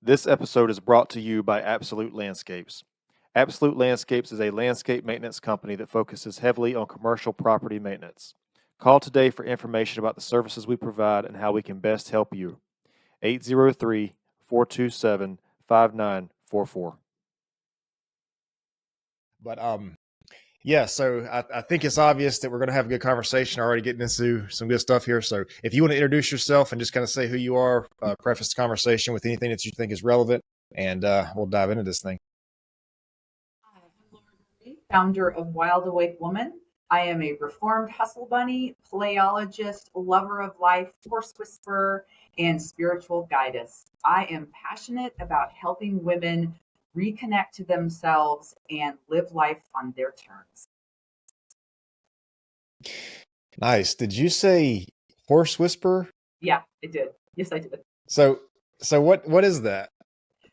This episode is brought to you by Absolute Landscapes. Absolute Landscapes is a landscape maintenance company that focuses heavily on commercial property maintenance. Call today for information about the services we provide and how we can best help you. 803-427-5944. But yeah, so I think it's obvious that we're going to have a good conversation. Already getting into some good stuff here. So if you want to introduce yourself and just kind of say who you are, preface the conversation with anything that you think is relevant, and we'll dive into this thing. I'm Lauren Marie, founder of Wild Awake Woman. I am a reformed hustle bunny, playologist, lover of life, horse whisperer, and spiritual guidist. I am passionate about helping women reconnect to themselves and live life on their terms. Nice. Did you say horse whisperer? Yeah, I did. Yes, I did. So what is that?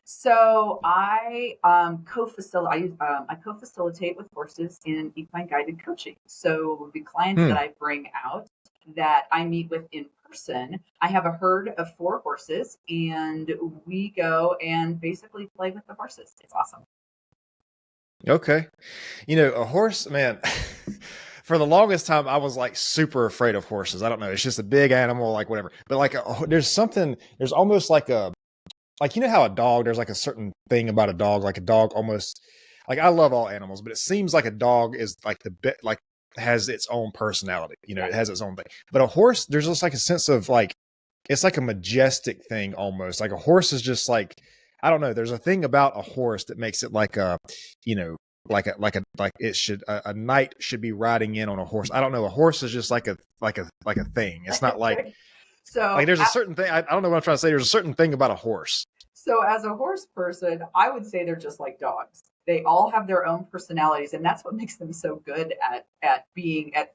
So I co-facilitate with horses in equine guided coaching. So the clients that I bring out that I meet with in person, I have a herd of 4 horses, and we go and basically play with the horses. It's awesome. Okay. A horse, man, for the longest time, I was like super afraid of horses. I don't know. It's just a big animal, like whatever. But like, there's almost like how a dog, there's like a certain thing about a dog, like a dog almost, like I love all animals, but it seems like a dog is like the bit, like has its own personality, it has its own thing. But a horse, there's just like a sense of like, it's like a majestic thing almost. Like a horse is just like, I don't know. There's a thing about a horse that makes it like a, a knight should be riding in on a horse. I don't know. A horse is just like a thing. It's not like, So like there's a certain thing. I don't know what I'm trying to say. There's a certain thing about a horse. So as a horse person, I would say they're just like dogs. They all have their own personalities, and that's what makes them so good at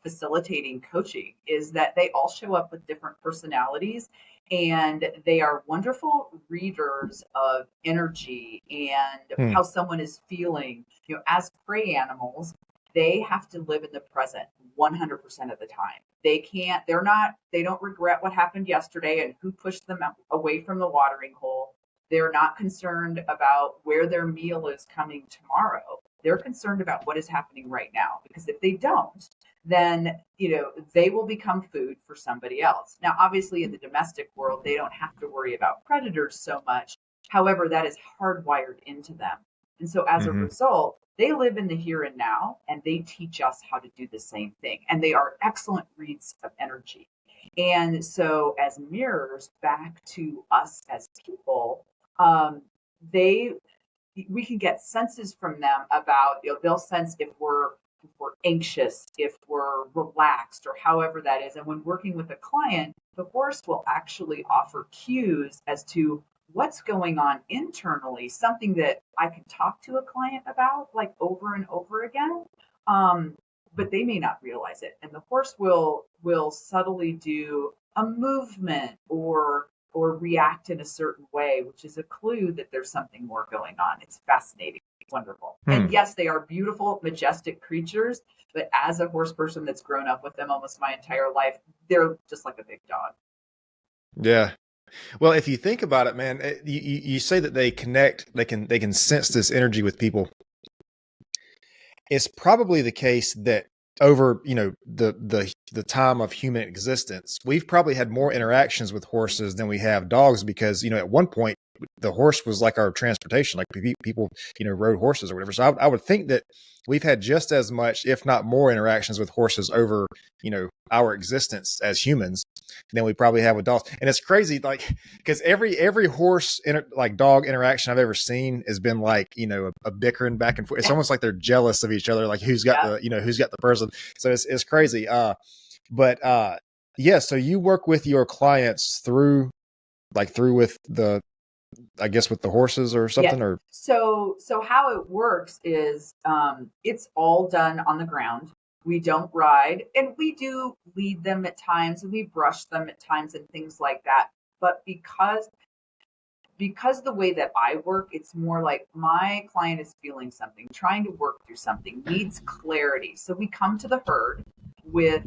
facilitating coaching, is that they all show up with different personalities, and they are wonderful readers of energy and how someone is feeling. As prey animals, they have to live in the present 100% of the time. They don't regret what happened yesterday and who pushed them away from the watering hole. They're not concerned about where their meal is coming tomorrow. They're concerned about what is happening right now, because if they don't, then they will become food for somebody else. Now, obviously in the domestic world, they don't have to worry about predators so much. However, that is hardwired into them. And so as a result, they live in the here and now, and they teach us how to do the same thing. And they are excellent reads of energy. And so as mirrors back to us as people, we can get senses from them about, they'll sense if we're anxious, if we're relaxed, or however that is. And when working with a client, the horse will actually offer cues as to what's going on internally, something that I can talk to a client about like over and over again. But they may not realize it. And the horse will subtly do a movement or react in a certain way, which is a clue that there's something more going on. It's fascinating. It's wonderful. And yes, they are beautiful, majestic creatures, but as a horse person that's grown up with them almost my entire life, they're just like a big dog. Yeah. Well, if you think about it, man, you say that they connect, they can sense this energy with people. It's probably the case that over, the time of human existence, we've probably had more interactions with horses than we have dogs, because, at one point the horse was like our transportation, like people, rode horses or whatever. So I would think that we've had just as much, if not more, interactions with horses over, our existence as humans than we probably have with dogs. And it's crazy, like, because every horse dog interaction I've ever seen has been like, a bickering back and forth. It's almost like they're jealous of each other, like who's got the person. So it's crazy. So you work with your clients through with the, I guess, with the horses or something, or so how it works is it's all done on the ground. We don't ride, and we do lead them at times, and we brush them at times and things like that. But because the way that I work, it's more like my client is feeling something, trying to work through something, needs clarity. So we come to the herd with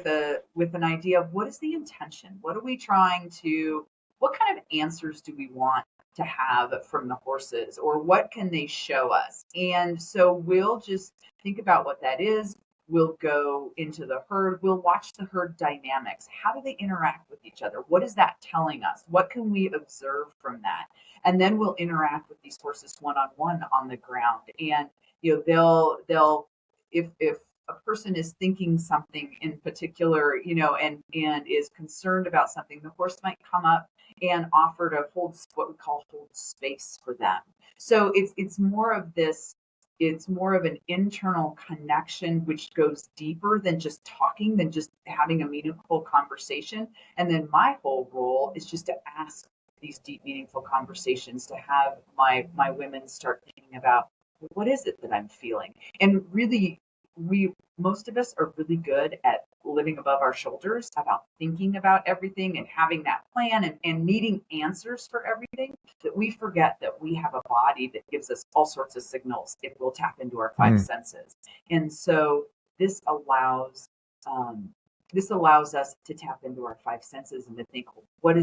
an idea of what is the intention? What are we trying to, what kind of answers do we want to have from the horses, or what can they show us? And so we'll just think about what that is. We'll go into the herd. We'll watch the herd dynamics. How do they interact with each other? What is that telling us? What can we observe from that? And then we'll interact with these horses one-on-one on the ground. And they'll if a person is thinking something in particular, and is concerned about something, the horse might come up and offer to hold what we call hold space for them. So it's more of this. It's more of an internal connection, which goes deeper than just talking, than just having a meaningful conversation. And then my whole role is just to ask these deep, meaningful conversations, to have my women start thinking about, what is it that I'm feeling? And really, most of us are really good at living above our shoulders, about thinking about everything and having that plan and needing answers for everything, that we forget that we have a body that gives us all sorts of signals if we'll tap into our five senses. And so this allows us to tap into our five senses and to think, what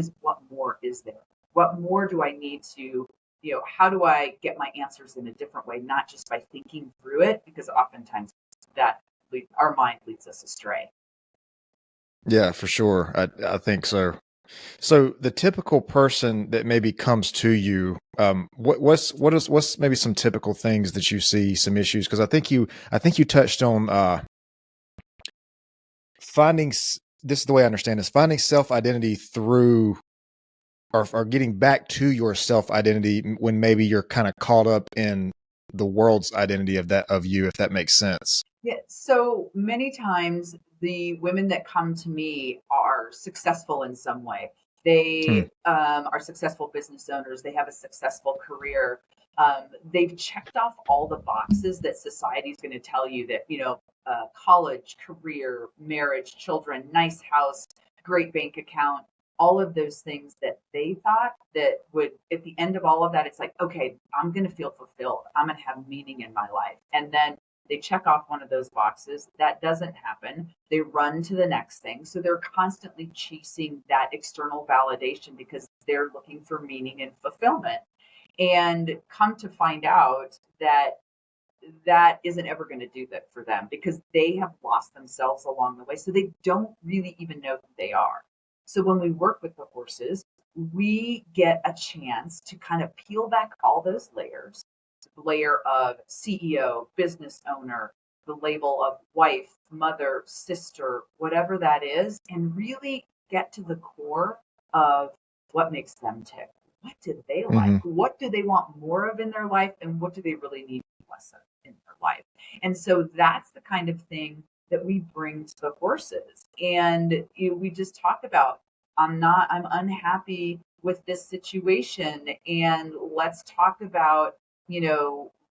more is there? What more do I need to, how do I get my answers in a different way, not just by thinking through it, because oftentimes our mind leads us astray. Yeah, for sure. I think so. So the typical person that maybe comes to you, what's maybe some typical things that you see, some issues? Because I think you touched on finding. This is the way I understand this: finding self-identity through, or getting back to your self-identity when maybe you're kind of caught up in the world's identity of you, if that makes sense. Yeah. So many times the women that come to me are successful in some way. They are successful business owners. They have a successful career. They've checked off all the boxes that society's going to tell you that, college, career, marriage, children, nice house, great bank account, all of those things that they thought that would, at the end of all of that, it's like, okay, I'm going to feel fulfilled. I'm going to have meaning in my life. And then they check off one of those boxes. That doesn't happen. They run to the next thing. So they're constantly chasing that external validation because they're looking for meaning and fulfillment. And come to find out that isn't ever going to do that for them, because they have lost themselves along the way. So they don't really even know who they are. So when we work with the horses, we get a chance to kind of peel back all those layers, the layer of CEO, business owner, the label of wife, mother, sister, whatever that is, and really get to the core of what makes them tick. What do they like? What do they want more of in their life? And what do they really need less of in their life? And so that's the kind of thing that we bring to the horses. And we just talk about, I'm unhappy with this situation. And let's talk about,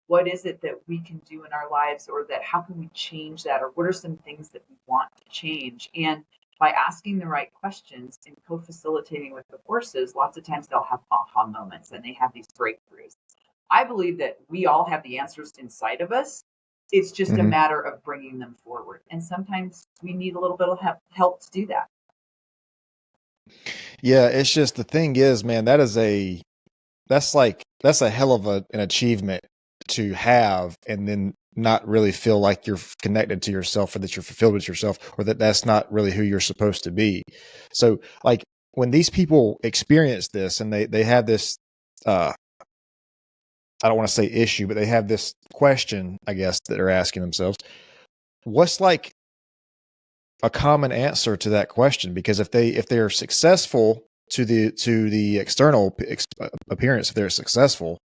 what is it that we can do in our lives, or that how can we change that? Or what are some things that we want to change? And by asking the right questions and co-facilitating with the horses, lots of times they'll have aha moments and they have these breakthroughs. I believe that we all have the answers inside of us. It's just a matter of bringing them forward. And sometimes we need a little bit of help to do that. Yeah, it's just, the thing is, man, that's a hell of an achievement to have, and then not really feel like you're connected to yourself, or that you're fulfilled with yourself, or that that's not really who you're supposed to be. So like when these people experience this and they have this, I don't want to say issue, but they have this question, I guess, that they're asking themselves, what's like a common answer to that question? Because if they're successful to the external appearance, if they're successful,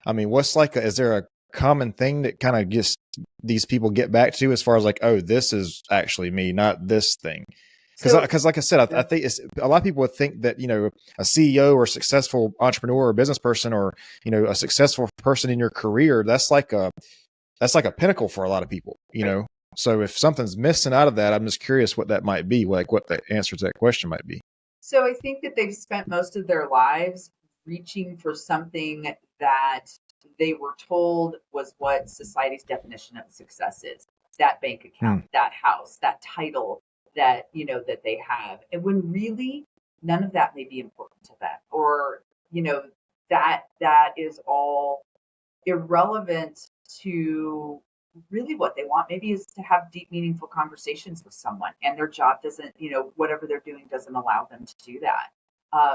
I mean, is there a common thing that kind of gets these people get back to, as far as like, oh, this is actually me, not this thing? Because like I said, I think a lot of people would think that, a CEO or successful entrepreneur or business person, or, a successful person in your career, that's like a pinnacle for a lot of people, know? So if something's missing out of that, I'm just curious what that might be, like what the answer to that question might be. So I think that they've spent most of their lives reaching for something that they were told was what society's definition of success is. That bank account, that house, that title that, that they have. And when really none of that may be important to them, or, that is all irrelevant to really what they want. Maybe is to have deep, meaningful conversations with someone, and their job doesn't, whatever they're doing doesn't allow them to do that.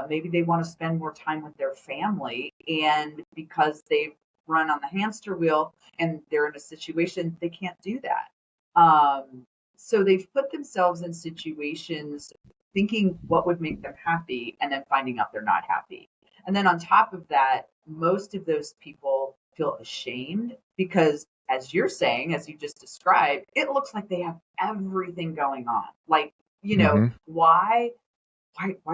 Maybe they want to spend more time with their family, and because they've run on the hamster wheel and they're in a situation they can't do that. So they've put themselves in situations thinking what would make them happy, and then finding out they're not happy. And then on top of that, most of those people feel ashamed because, as you're saying, as you just described, it looks like they have everything going on. Like, why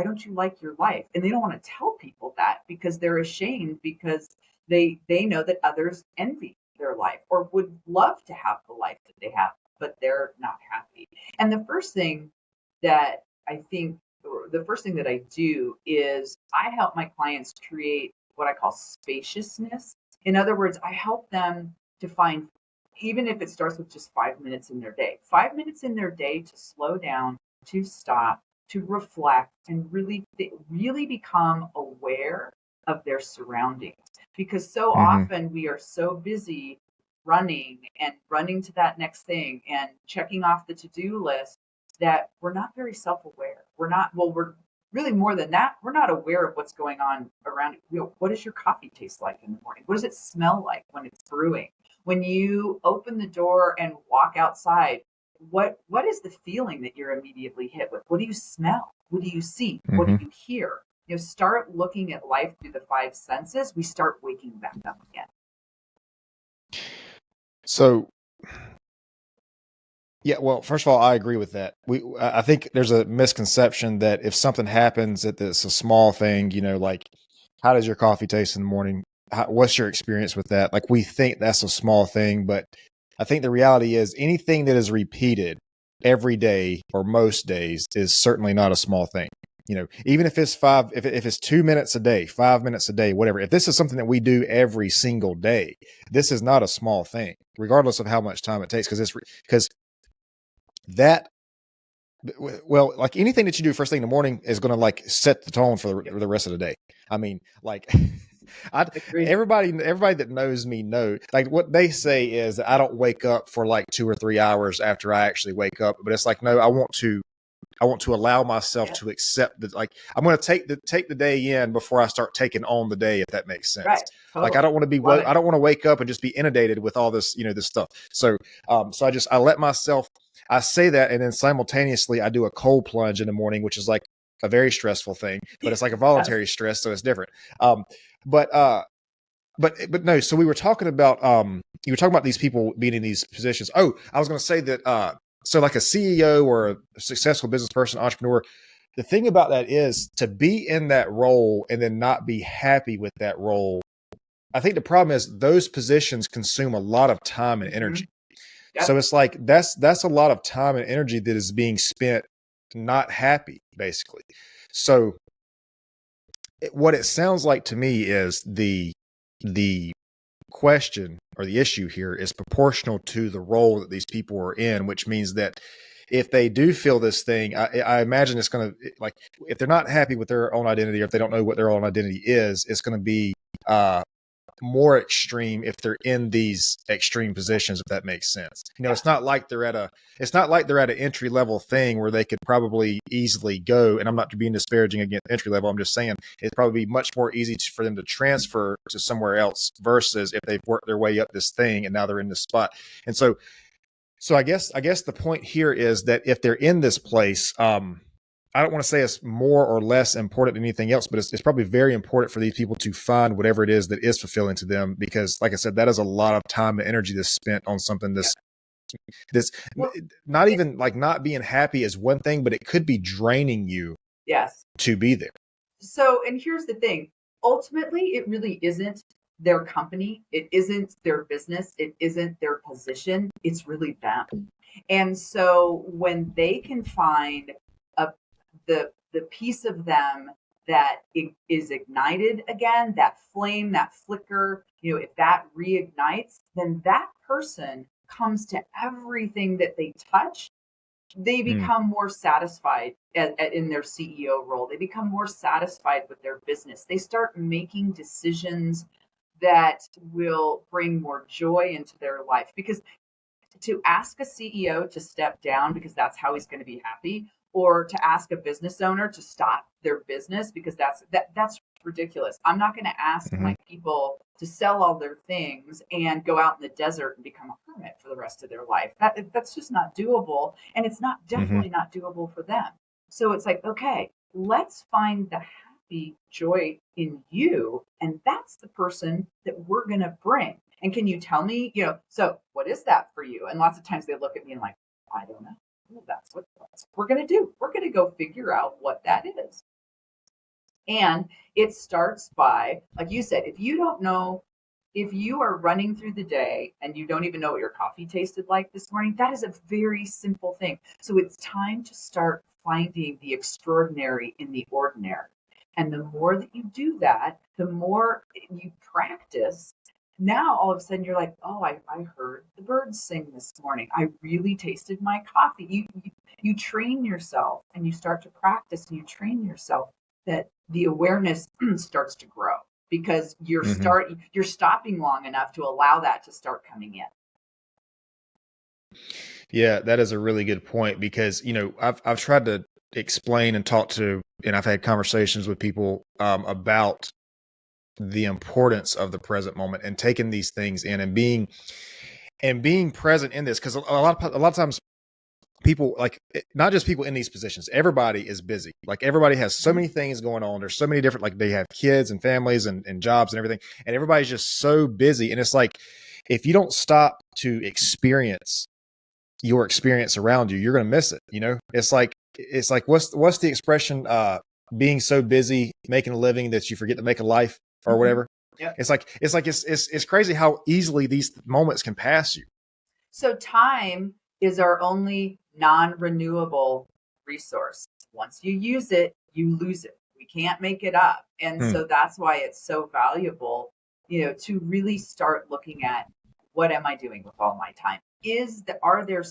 don't you like your life? And they don't want to tell people that because they're ashamed, because they know that others envy their life or would love to have the life that they have, but they're not happy. And the first thing that I do is I help my clients create what I call spaciousness. In other words, I help them to find, even if it starts with just 5 minutes in their day, 5 minutes in their day to slow down, to stop, to reflect, and really become aware of their surroundings. Because so often we are so busy running to that next thing and checking off the to-do list that we're not very self-aware. We're really, more than that, we're not aware of what's going on around you. What does your coffee taste like in the morning? What does it smell like when it's brewing? When you open the door and walk outside, what is the feeling that you're immediately hit with? What do you smell? What do you see? What do you hear? Start looking at life through the five senses. We start waking back up again. So, yeah, well, first of all, I agree with that. I think there's a misconception that if something happens that it's a small thing, like how does your coffee taste in the morning? What's your experience with that? Like, we think that's a small thing, but I think the reality is anything that is repeated every day or most days is certainly not a small thing. Even if it's if it's 2 minutes a day, 5 minutes a day, whatever, if this is something that we do every single day, this is not a small thing, regardless of how much time it takes. Because that, well, like anything that you do first thing in the morning is going to like set the tone for the rest of the day. I mean, like, everybody that knows me know, like, what they say is that I don't wake up for like 2 or 3 hours after I actually wake up, but it's like, no, I want to allow myself to accept that, like, I'm going to take the day in before I start taking on the day, if that makes sense. Right. Totally. Like, I don't want to wake up and just be inundated with all this, this stuff. So, I let myself, I say that, and then simultaneously I do a cold plunge in the morning, which is like a very stressful thing, but it's like a voluntary stress, so it's different. But no. So we were talking about you were talking about these people being in these positions. Oh, I was going to say that so like a CEO or a successful business person, entrepreneur, the thing about that is to be in that role and then not be happy with that role. I think the problem is those positions consume a lot of time and energy. Yep. So it's like that's a lot of time and energy that is being spent not happy, basically. So what it sounds like to me is the question or the issue here is proportional to the role that these people are in, which means that if they do feel this thing, I imagine it's going to, like, if they're not happy with their own identity, or if they don't know what their own identity is, it's going to be more extreme if they're in these extreme positions, if that makes sense. It's not like they're at an entry level thing where they could probably easily go. And I'm not being disparaging against entry level. I'm just saying it'd probably be much more easy for them to transfer to somewhere else versus if they've worked their way up this thing and now they're in this spot. And so I guess the point here is that if they're in this place, I don't want to say it's more or less important than anything else, but it's probably very important for these people to find whatever it is that is fulfilling to them, because, like I said, that is a lot of time and energy that's spent on something this not even like not being happy is one thing, but it could be draining you. Yes. To be there. So, and here's the thing. Ultimately, it really isn't their company. It isn't their business. It isn't their position. It's really them. And so when they can find the piece of them that is ignited again, that flame, that flicker, if that reignites, then that person comes to everything that they touch they become more satisfied in their CEO role. They become more satisfied with their business. They start making decisions that will bring more joy into their life. Because to ask a CEO to step down because that's how he's going to be happy, or to ask a business owner to stop their business because that's ridiculous. I'm not going to ask my people to sell all their things and go out in the desert and become a hermit for the rest of their life. That's just not doable, and it's not definitely not doable for them. So it's like, okay, let's find the happy joy in you, and that's the person that we're going to bring. And can you tell me, so what is that for you? And lots of times they look at me and like, I don't know. Well, that's what we're going to do. We're going to go figure out what that is. And it starts by, like you said, if you don't know, if you are running through the day and you don't even know what your coffee tasted like this morning, that is a very simple thing. So it's time to start finding the extraordinary in the ordinary. And the more that you do that, the more you practice. Now, all of a sudden, you're like, oh, I heard the birds sing this morning. I really tasted my coffee. You train yourself, and you start to practice, and you train yourself that the awareness starts to grow because you're stopping long enough to allow that to start coming in. Yeah, that is a really good point because, I've tried to explain and talk to, and I've had conversations with people about the importance of the present moment and taking these things in and being present in this. Cause a lot of times people, like, not just people in these positions, everybody is busy. Like, everybody has so many things going on. There's so many different, like, they have kids and families and jobs and everything. And everybody's just so busy. And it's like, if you don't stop to experience your experience around you, you're going to miss it. It's like, what's the expression? Being so busy making a living that you forget to make a life or whatever. Yeah. It's crazy how easily these moments can pass you. So time is our only non-renewable resource. Once you use it, you lose it. We can't make it up. And so that's why it's so valuable, to really start looking at, what am I doing with all my time? Are there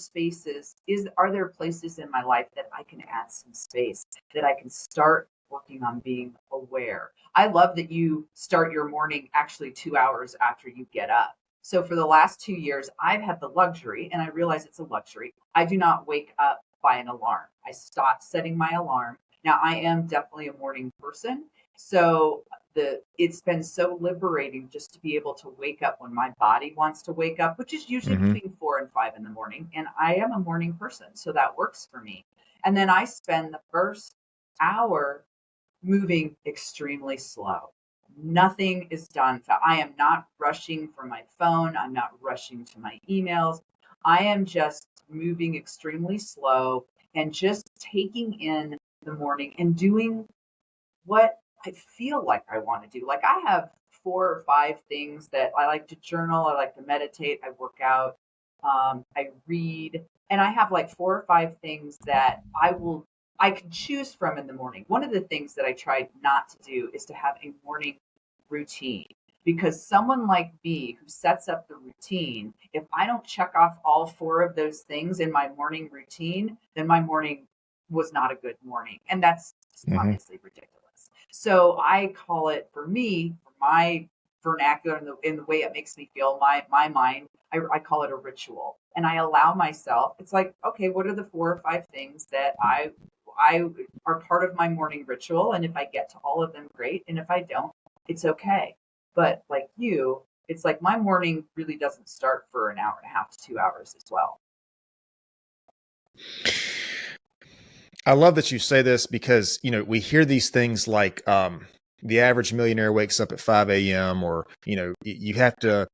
places in my life that I can add some space, that I can start working on being aware? I love that you start your morning actually 2 hours after you get up. So for the last 2 years, I've had the luxury, and I realize it's a luxury. I do not wake up by an alarm. I stopped setting my alarm. Now, I am definitely a morning person. So it's been so liberating just to be able to wake up when my body wants to wake up, which is usually between 4 and 5 in the morning. And I am a morning person, so that works for me. And then I spend the first hour moving extremely slow. Nothing is done. I am not rushing for my phone. I'm not rushing to my emails. I am just moving extremely slow and just taking in the morning and doing what I feel like I want to do. Like, I have 4 or 5 things that I like to journal. I like to meditate. I work out. I read. And I have like 4 or 5 things that I can choose from in the morning. One of the things that I tried not to do is to have a morning routine, because someone like me who sets up the routine, if I don't check off all 4 of those things in my morning routine, then my morning was not a good morning. And that's obviously ridiculous. So I call it, for me, for my vernacular, in the way it makes me feel, my mind, I call it a ritual. And I allow myself, it's like, okay, what are the 4 or 5 things that I are part of my morning ritual? And if I get to all of them, great. And if I don't, it's okay. But like you, it's like my morning really doesn't start for an hour and a half to 2 hours as well. I love that you say this because, we hear these things like the average millionaire wakes up at 5 a.m. or, you have to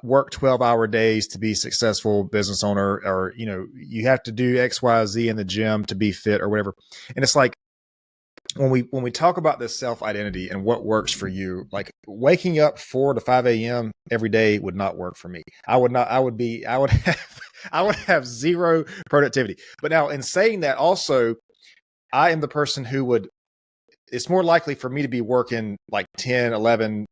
work 12-hour days to be a successful business owner, or, you have to do X, Y, Z in the gym to be fit or whatever. And it's like, when we talk about this self-identity and what works for you, like, waking up 4 to 5 a.m. every day would not work for me. I would have zero productivity. But now, in saying that, also, I am the person who it's more likely for me to be working like 10, 11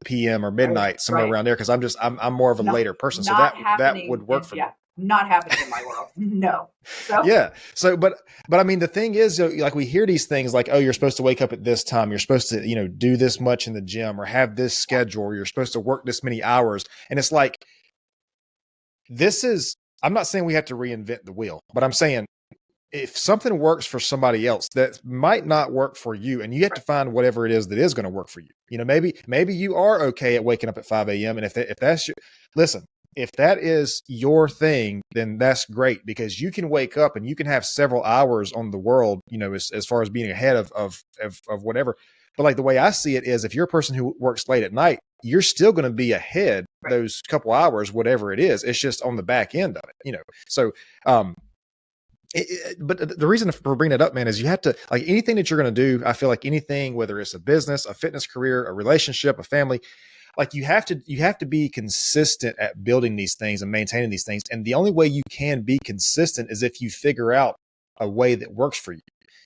p.m. or midnight, somewhere around there. Cause I'm more of a later person. So that would work for me. Not happening in my world. No. So Yeah. So, but I mean, the thing is, like, we hear these things like, oh, you're supposed to wake up at this time. You're supposed to, do this much in the gym or have this schedule, or you're supposed to work this many hours. And it's like, I'm not saying we have to reinvent the wheel, but I'm saying if something works for somebody else, that might not work for you. And you have to find whatever it is that is going to work for you. Maybe you are okay at waking up at 5 a.m. And listen, if that is your thing, then that's great, because you can wake up and you can have several hours on the world, as far as being ahead of whatever. But like, the way I see it is, if you're a person who works late at night, you're still going to be ahead those couple hours, whatever it is. It's just on the back end of it, So, but the reason for bringing it up, man, is you have to, like, anything that you're going to do, I feel like anything, whether it's a business, a fitness career, a relationship, a family, like, you have to be consistent at building these things and maintaining these things. And the only way you can be consistent is if you figure out a way that works for you.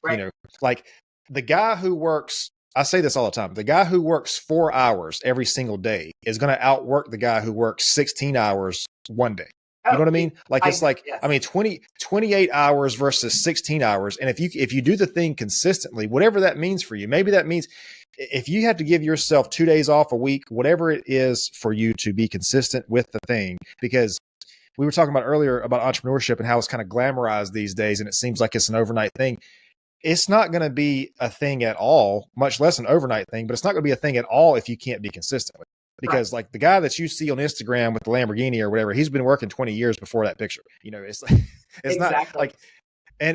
Right. Like the guy who works, I say this all the time, the guy who works 4 hours every single day is going to outwork the guy who works 16 hours one day. You know what I mean? Like, it's I mean, 28 hours versus 16 hours. And if you do the thing consistently, whatever that means for you, maybe that means if you have to give yourself 2 days off a week, whatever it is for you to be consistent with the thing, because we were talking about earlier about entrepreneurship and how it's kind of glamorized these days. And it seems like it's an overnight thing. It's not going to be a thing at all, much less an overnight thing, but it's not going to be a thing at all if you can't be consistent with it. Because like the guy that you see on Instagram with the Lamborghini or whatever, he's been working 20 years before that picture. It's like, it's not like,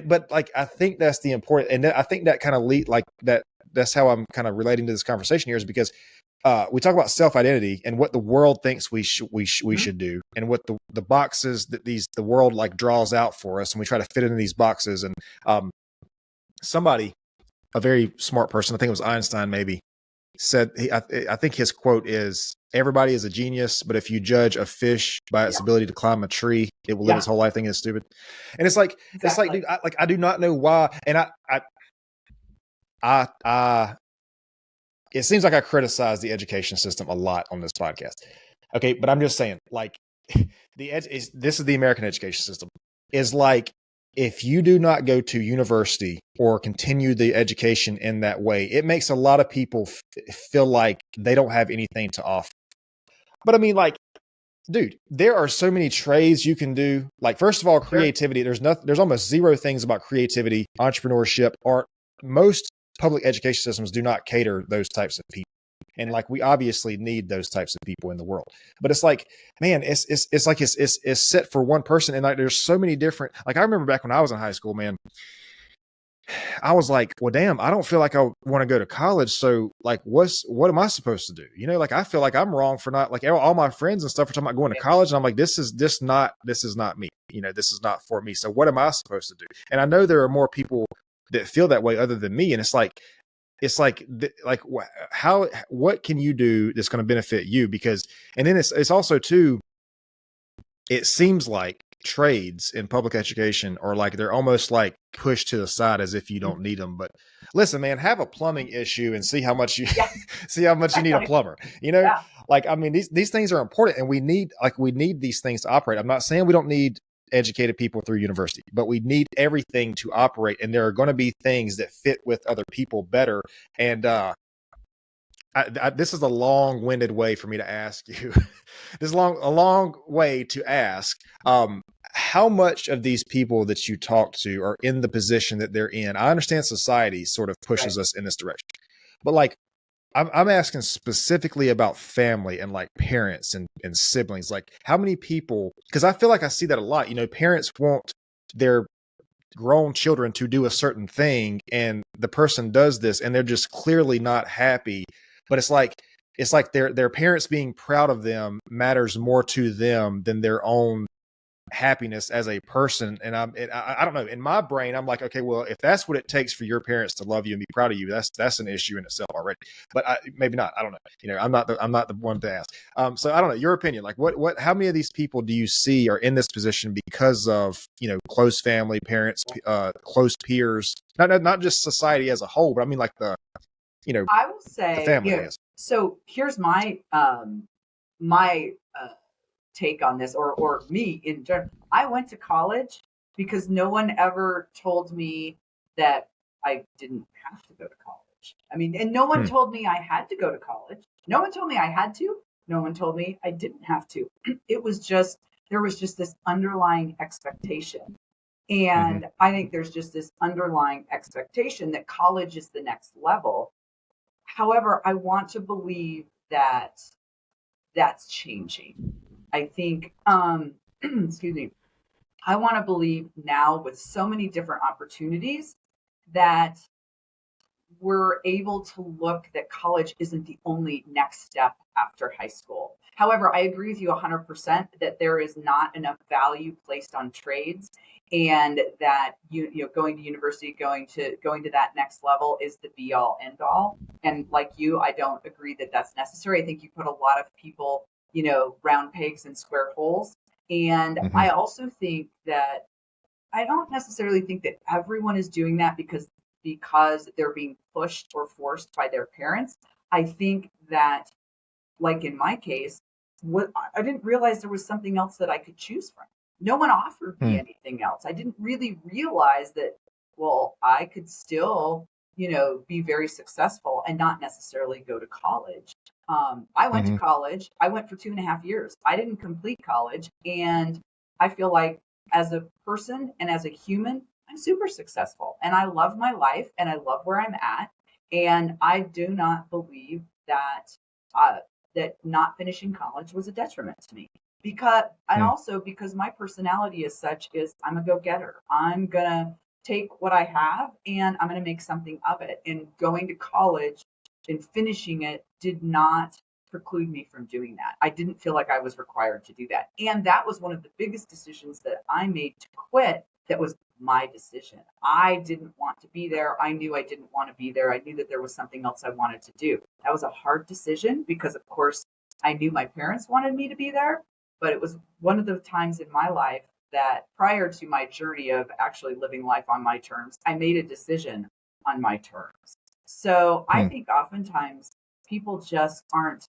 but like, I think that's the important, and I think that kind of that's how I'm kind of relating to this conversation here, is because we talk about self-identity and what the world thinks we should do, and what the boxes that the world like draws out for us, and we try to fit into these boxes. And somebody, a very smart person, I think it was Einstein maybe, said, I think his quote is, everybody is a genius, but if you judge a fish by its ability to climb a tree, it will live its whole life thinking it's stupid. And it's like, dude, I do not know why. And it seems like I criticize the education system a lot on this podcast. Okay. But I'm just saying, like, this is the American education system, is like, if you do not go to university or continue the education in that way, it makes a lot of people feel like they don't have anything to offer. But I mean, like, dude, there are so many trades you can do. Like, first of all, creativity. There's almost zero things about creativity, entrepreneurship, art. Most public education systems do not cater those types of people. And like, we obviously need those types of people in the world, but it's like, man, it's like, it's set for one person. And like, there's so many different, like, I remember back when I was in high school, man, I was like, well, damn, I don't feel like I want to go to college. So like, what am I supposed to do? Like, I feel like I'm wrong for not, like, all my friends and stuff are talking about going to college. And I'm like, this is not me. This is not for me. So what am I supposed to do? And I know there are more people that feel that way other than me. And it's like, what can you do that's going to benefit you? Because, and then it's also too, it seems like trades in public education are like, they're almost like pushed to the side as if you don't need them. But listen, man, have a plumbing issue and see how much you need a plumber, like, I mean, these things are important, and we need these things to operate. I'm not saying we don't need educated people through university, but we need everything to operate, and there are going to be things that fit with other people better. And this is a long-winded way for me to ask you a long way to ask how much of these people that you talk to are in the position that they're in. I understand society sort of pushes us in this direction, but like, I'm asking specifically about family and like parents and siblings. Like, how many people, because I feel like I see that a lot, parents want their grown children to do a certain thing, and the person does this and they're just clearly not happy. But it's like their parents being proud of them matters more to them than their own happiness as a person. And I don't know, in my brain, I'm like, okay, well, if that's what it takes for your parents to love you and be proud of you, that's an issue in itself already. But maybe not. I don't know. I'm not the one to ask. So I don't know your opinion. Like, how many of these people do you see are in this position because of, close family, parents, close peers, not just society as a whole, but I mean, like I will say, the family. So here's my take on this, or me in general. I went to college because no one ever told me that I didn't have to go to college. I mean, and no one told me I had to go to college. No one told me I had to. No one told me I didn't have to. It was just, there was just this underlying expectation. And I think there's just this underlying expectation that college is the next level. However, I want to believe that that's changing. I think, excuse me, I want to believe now with so many different opportunities that we're able to look that college isn't the only next step after high school. However, I agree with you 100% that there is not enough value placed on trades, and that you know going to university, going to that next level is the be all end all. And like you, I don't agree that that's necessary. I think you put a lot of people, round pegs in square holes. And I also think that I don't necessarily think that everyone is doing that because they're being pushed or forced by their parents. I think that, like in my case, I didn't realize there was something else that I could choose from. No one offered me anything else. I didn't really realize that, well, I could still, be very successful and not necessarily go to college. I went to college. I went for 2.5 years. I didn't complete college. And I feel like as a person and as a human, I'm super successful and I love my life and I love where I'm at. And I do not believe that that not finishing college was a detriment to me, because my personality is such is I'm a go-getter. I'm gonna take what I have and I'm gonna make something of it. And going to college and finishing it did not preclude me from doing that. I didn't feel like I was required to do that. And that was one of the biggest decisions that I made to quit. That was my decision. I didn't want to be there. I knew I didn't want to be there. I knew that there was something else I wanted to do. That was a hard decision because, of course, I knew my parents wanted me to be there. But it was one of the times in my life that prior to my journey of actually living life on my terms, I made a decision on my terms. So I think oftentimes people just aren't,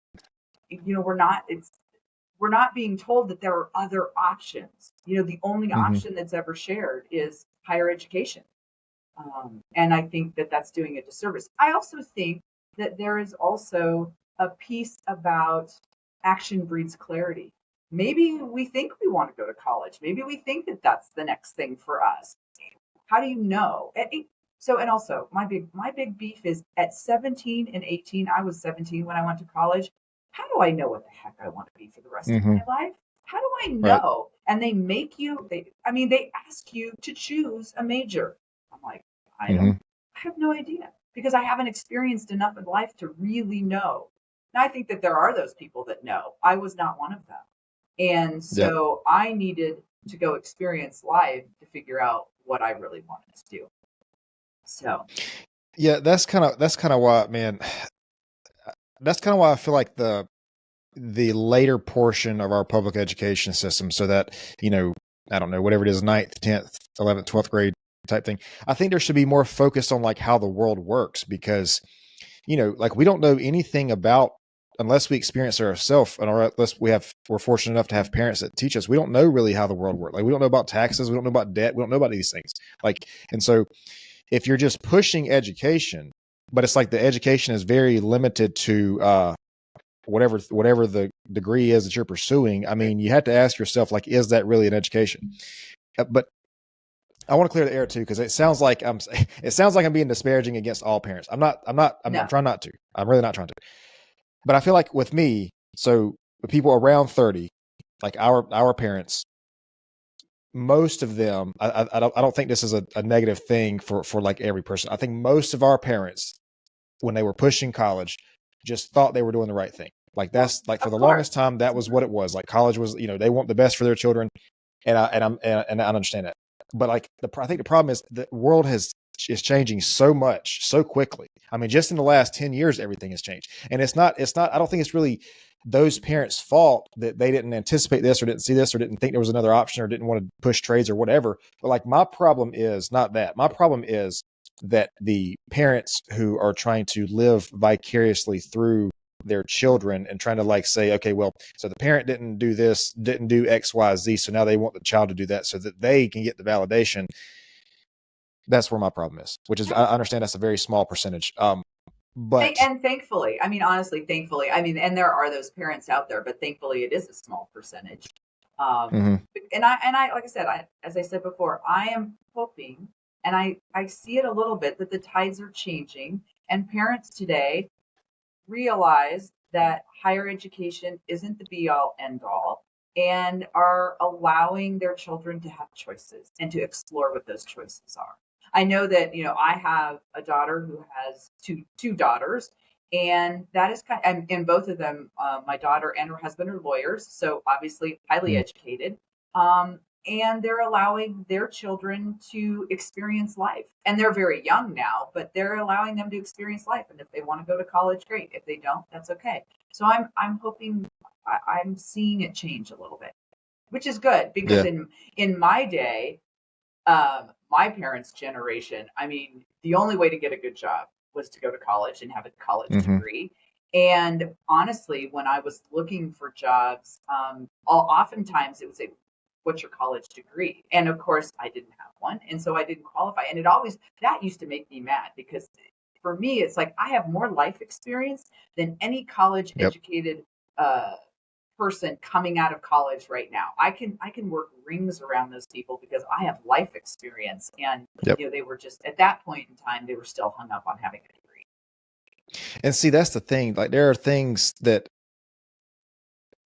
we're not being told that there are other options. The only option that's ever shared is higher education. And I think that that's doing a disservice. I also think that there is also a piece about action breeds clarity. Maybe we think we want to go to college. Maybe we think that that's the next thing for us. How do you know? And also my big beef is at 17 and 18, I was 17 when I went to college. How do I know what the heck I want to be for the rest of my life? How do I know? Right. And they make you, they ask you to choose a major. I'm like, I have no idea because I haven't experienced enough in life to really know. And I think that there are those people that know. I was not one of them. And so I needed to go experience life to figure out what I really wanted to do. So, yeah, that's kind of why, man. That's kind of why I feel like the later portion of our public education system, so that, I don't know, whatever it is, 9th, 10th, 11th, 12th grade type thing. I think there should be more focus on like how the world works because, like we don't know anything about, unless we experience it ourselves, and unless we're fortunate enough to have parents that teach us. We don't know really how the world works. Like we don't know about taxes. We don't know about debt. We don't know about these things. And so if you're just pushing education, but it's like the education is very limited to whatever the degree is that you're pursuing. I mean, you have to ask yourself, like, is that really an education? But I want to clear the air too, because it sounds like I'm being disparaging against all parents. I'm trying not to. I'm really not trying to. But I feel like with me, so with people around 30, like our parents, most of them, I don't think this is a negative thing for like every person. I think most of our parents, when they were pushing college, just thought they were doing the right thing. Like that's like for the longest time, that was what it was. Like college was, they want the best for their children, and I understand that. But like I think the problem is the world is changing so much so quickly. I mean, just in the last 10 years, everything has changed, and it's not. I don't think it's really those parents' fault that they didn't anticipate this or didn't see this or didn't think there was another option or didn't want to push trades or whatever. But like my problem is not that. My problem is that the parents who are trying to live vicariously through their children and trying to like say, okay, well, so the parent didn't do this, didn't do X, Y, Z. So now they want the child to do that so that they can get the validation. That's where my problem is, which is, I understand that's a very small percentage. But and thankfully, I mean, honestly, thankfully, I mean, and there are those parents out there, but thankfully it is a small percentage. mhm, And I, like I said, as I said before, I am hoping, and I see it a little bit that the tides are changing and parents today realize that higher education isn't the be all end all and are allowing their children to have choices and to explore what those choices are. I know that, I have a daughter who has two daughters, and that is and both of them, my daughter and her husband are lawyers, so obviously highly mm, educated. Um, and they're allowing their children to experience life. And they're very young now, but they're allowing them to experience life. And if they want to go to college, great. If they don't, that's okay. So I'm hoping, I'm seeing it change a little bit, which is good because yeah, in my day, my parents' generation, I mean, the only way to get a good job was to go to college and have a college mhm, degree. And honestly, when I was looking for jobs, oftentimes it would say, "What's your college degree?" And of course, I didn't have one, and so I didn't qualify. And that used to make me mad because for me, it's like I have more life experience than any college yep, educated uh, person coming out of college right now. I can work rings around those people because I have life experience. And yep. they were just at that point in time, they were still hung up on having a degree. And see, that's the thing. Like, there are things that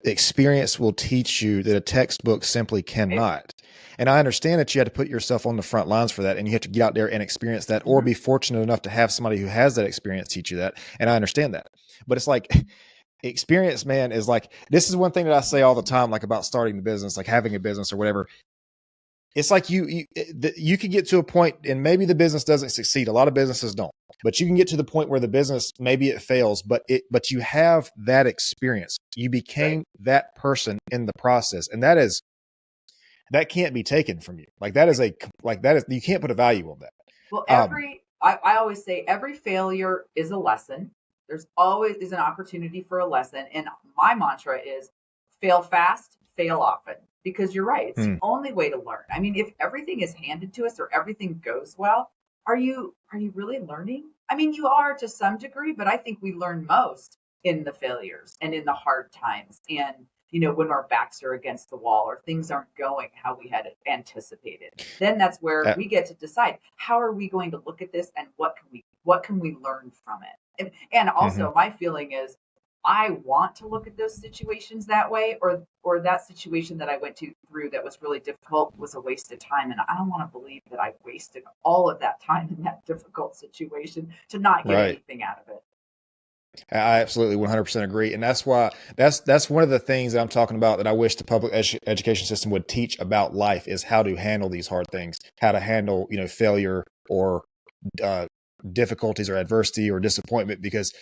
experience will teach you that a textbook simply Right? cannot. And I understand that you had to put yourself on the front lines for that, and you have to get out there and experience that, or Mhm. be fortunate enough to have somebody who has that experience teach you that. And I understand that. But it's like, experience, man, is like, this is one thing that I say all the time, like about starting the business, like having a business or whatever. It's like you could get to a point, and maybe the business doesn't succeed. A lot of businesses don't, but you can get to the point where the business, maybe it fails, but you have that experience. You Right. became that person in the process, and that can't be taken from you. Like, that is you can't put a value on that. Well, Um, I always say every failure is a lesson. There's always is an opportunity for a lesson. And my mantra is fail fast, fail often. Because you're right, it's the hmm, only way to learn. I mean, if everything is handed to us or everything goes well, are you really learning? I mean, you are to some degree, but I think we learn most in the failures and in the hard times. And when our backs are against the wall or things aren't going how we had anticipated, then that's where uh, we get to decide how are we going to look at this and what can we learn from it. And mhm. also my feeling is I want to look at those situations that way, or that situation that I went through that was really difficult was a waste of time, and I don't want to believe that I wasted all of that time in that difficult situation to not get Right. anything out of it. I absolutely 100% agree, and that's why that's one of the things that I'm talking about that I wish the public education system would teach about life, is how to handle these hard things, how to handle failure or uh, difficulties or adversity or disappointment. Because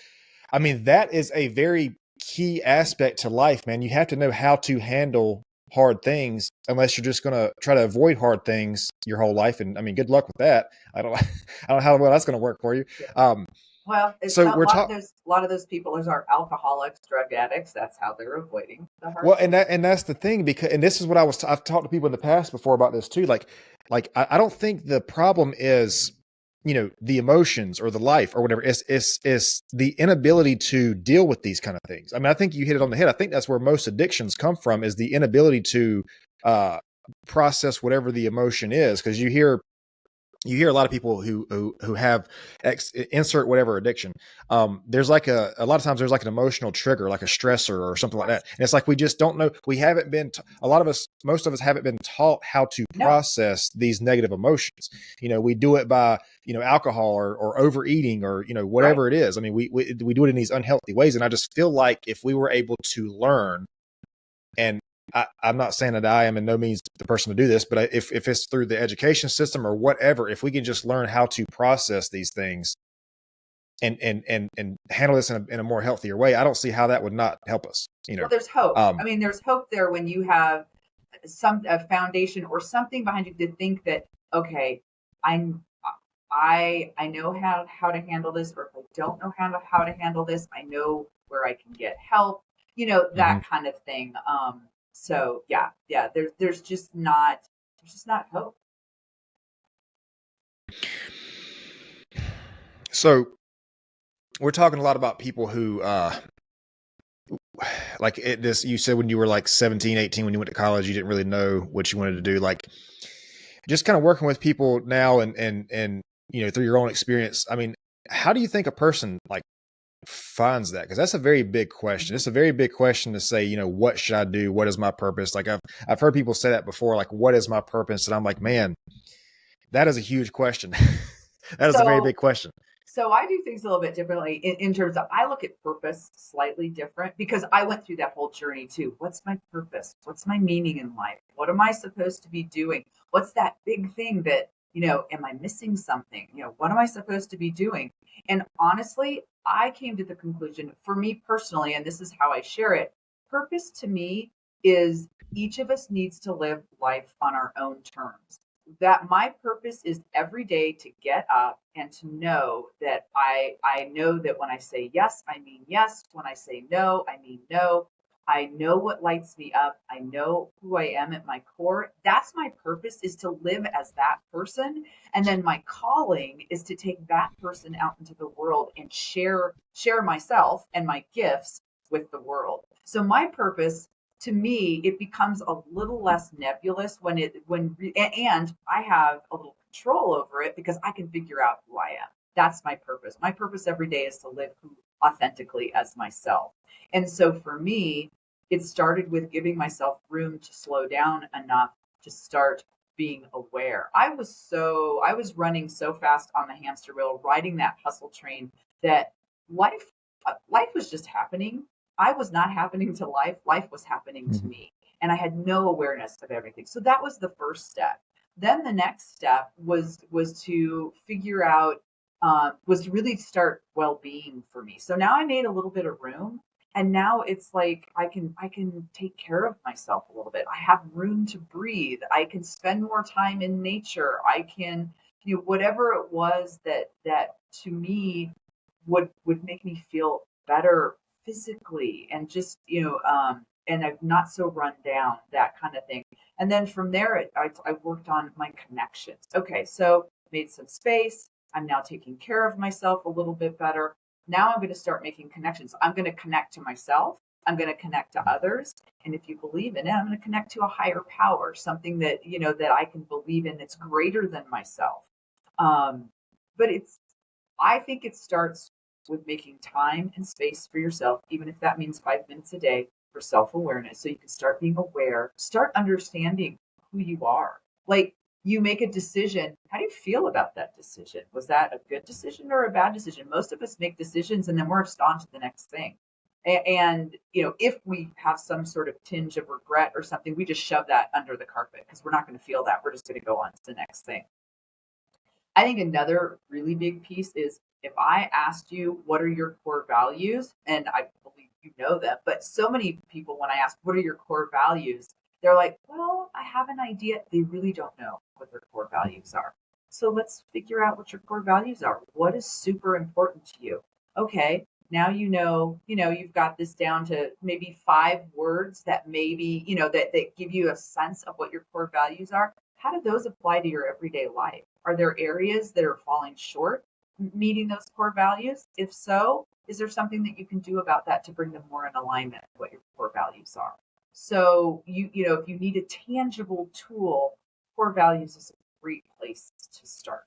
I mean, that is a very key aspect to life, man. You have to know how to handle hard things, unless you're just going to try to avoid hard things your whole life. And I mean, good luck with that. I don't I don't know how well that's going to work for you. Yeah. Um, Well, it's so a we're lot of talking. those people are alcoholics, drug addicts. That's how they're avoiding the hard Well, things. and that's the thing, because, and this is what I've talked to people in the past before about this too. Like I don't think the problem is, the emotions or the life or whatever. It's the inability to deal with these kind of things. I mean, I think you hit it on the head. I think that's where most addictions come from, is the inability to uh, process whatever the emotion is. Because you hear a lot of people who have insert whatever addiction. There's like a lot of times there's like an emotional trigger, like a stressor or Of something like course. that, and it's like we just don't know. We haven't been. A lot of us, most of us, haven't been taught how to No. process these negative emotions. We do it by alcohol or overeating or Right. whatever it is. I mean, we do it in these unhealthy ways, and I just feel like if we were able to learn, and I'm not saying that I am in no means the person to do this, but if it's through the education system or whatever, if we can just learn how to process these things and handle this in a more healthier way, I don't see how that would not help us. Well, there's hope. I Um, mean, there's hope there when you have a foundation or something behind you to think that, okay, I'm I know how to handle this, or if I don't know how to handle this, I know where I can get help, that kind of thing. So yeah, there's just not hope. So we're talking a lot about people who, like this, you said when you were like 17, 18, when you went to college, you didn't really know what you wanted to do. Like just kind of working with people now and, through your own experience. I mean, how do you think a person like finds that? Cause that's a very big question. It's a very big question to say, what should I do? What is my purpose? Like I've heard people say that before, like, what is my purpose? And I'm like, man, that is a huge question. That is a very big question. So I do things a little bit differently in terms of I look at purpose slightly different because I went through that whole journey too. What's my purpose? What's my meaning in life? What am I supposed to be doing? What's that big thing that, am I missing something? What am I supposed to be doing? And honestly, I came to the conclusion for me personally, and this is how I share it. Purpose to me is each of us needs to live life on our own terms. That my purpose is every day to get up and to know that I know that when I say yes, I mean yes. When I say no, I mean no. I know what lights me up. I know who I am at my core. That's my purpose, is to live as that person. And then my calling is to take that person out into the world and share myself and my gifts with the world. So my purpose, to me, it becomes a little less nebulous and I have a little control over it because I can figure out who I am. That's my purpose. My purpose every day is to live authentically as myself. And so for me, it started with giving myself room to slow down enough to start being aware. I was running so fast on the hamster wheel, riding that hustle train, that life was just happening. I was not happening to life. Life was happening to me. And I had no awareness of everything. So that was the first step. Then the next step was to figure out, was to really start well-being for me. So now I made a little bit of room. And now it's like I can take care of myself a little bit. I have room to breathe. I can spend more time in nature. I can, whatever it was that to me would make me feel better physically and just, and I'm not so run down, that kind of thing. And then from there, I worked on my connections. Okay, so made some space. I'm now taking care of myself a little bit better. Now I'm going to start making connections. I'm going to connect to myself. I'm going to connect to others. And if you believe in it, I'm going to connect to a higher power, something that, that I can believe in that's greater than myself. But I think it starts with making time and space for yourself, even if that means 5 minutes a day for self-awareness. So you can start being aware, start understanding who you are. Like, you make a decision. How do you feel about that decision? Was that a good decision or a bad decision? Most of us make decisions and then we're just on to the next thing. And, if we have some sort of tinge of regret or something, we just shove that under the carpet because we're not going to feel that. We're just going to go on to the next thing. I think another really big piece is, if I asked you, what are your core values? And I believe you know them, but so many people, when I ask, what are your core values? They're like, well, I have an idea. They really don't know what their core values are. So let's figure out what your core values are. What is super important to you? Okay, now you've got this down to maybe 5 words that maybe, that give you a sense of what your core values are. How do those apply to your everyday life? Are there areas that are falling short meeting those core values? If so, is there something that you can do about that to bring them more in alignment with what your core values are? So if you need a tangible tool, core values is a great place to start.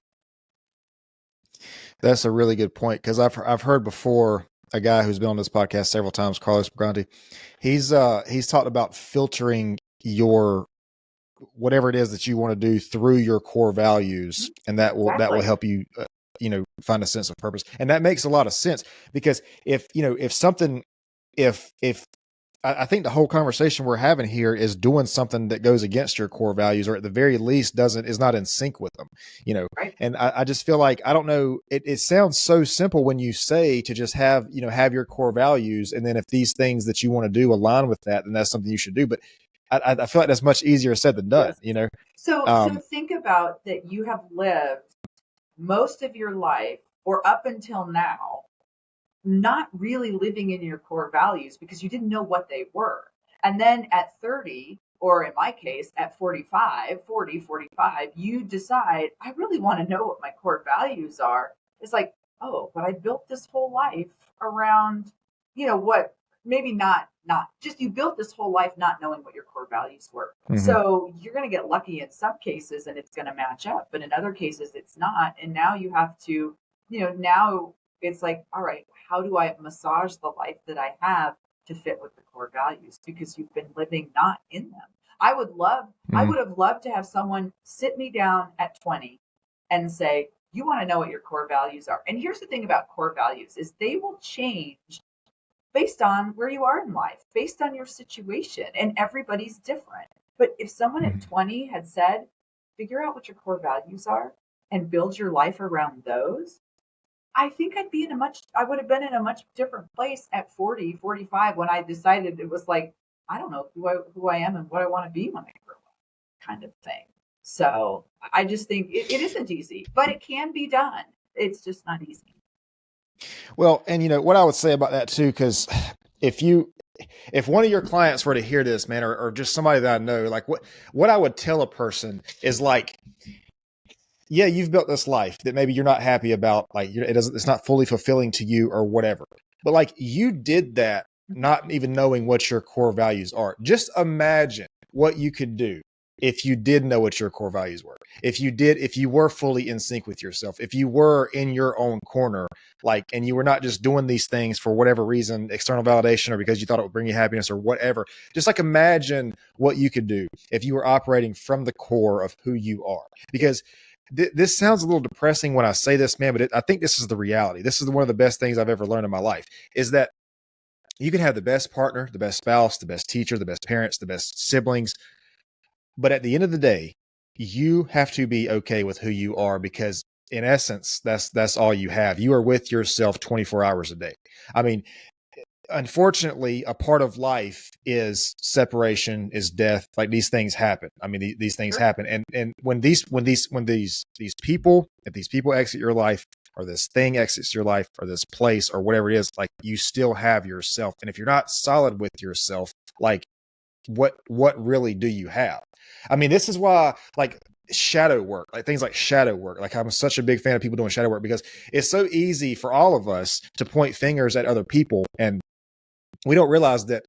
That's a really good point, because I've heard before a guy who's been on this podcast several times, Carlos Brandi. He's talked about filtering your whatever it is that you want to do through your core values, and that will help you find a sense of purpose. And that makes a lot of sense, because if I think the whole conversation we're having here is doing something that goes against your core values, or at the very least is not in sync with them, Right. And I just feel like, I don't know, it sounds so simple when you say to just have your core values. And then if these things that you want to do align with that, then that's something you should do. But I feel like that's much easier said than done, Yes. So think about that. You have lived most of your life, or up until now, not really living in your core values because you didn't know what they were. And then at 30, or in my case, at 45, you decide, I really want to know what my core values are. It's like, oh, but I built this whole life around, what maybe not just you built this whole life not knowing what your core values were. Mhm. So you're going to get lucky in some cases and it's going to match up, but in other cases it's not. And now you have to, now it's like, all right, how do I massage the life that I have to fit with the core values? Because you've been living not in them. I would have loved to have someone sit me down at 20 and say, you want to know what your core values are. And here's the thing about core values is they will change based on where you are in life, based on your situation, and everybody's different. But if someone at 20 had said, figure out what your core values are and build your life around those, I think I would have been in a much different place at 40, 45 when I decided it was like, I don't know who I am and what I want to be when I grow up, kind of thing. So I just think it isn't easy, but it can be done. It's just not easy. Well, and what I would say about that too, because if one of your clients were to hear this, man, or just somebody that I know, like what I would tell a person is like, yeah, you've built this life that maybe you're not happy about, like it's not fully fulfilling to you or whatever, but like you did that not even knowing what your core values are. Just imagine what you could do if you did know what your core values were. If you were fully in sync with yourself, if you were in your own corner, like, and you were not just doing these things for whatever reason, external validation, or because you thought it would bring you happiness or whatever. Just like imagine what you could do if you were operating from the core of who you are. Because this sounds a little depressing when I say this, man, but I think this is the reality. This is one of the best things I've ever learned in my life, is that you can have the best partner, the best spouse, the best teacher, the best parents, the best siblings. But at the end of the day, you have to be okay with who you are, because in essence, that's all you have. You are with yourself 24 hours a day. I mean, unfortunately, a part of life is separation, is death. Like these things happen. I mean, these things happen. And when these people, if these people exit your life, or this thing exits your life, or this place, or whatever it is, like you still have yourself. And if you're not solid with yourself, like what really do you have? I mean, this is why like shadow work, like things like shadow work, like I'm such a big fan of people doing shadow work, because it's so easy for all of us to point fingers at other people, and we don't realize that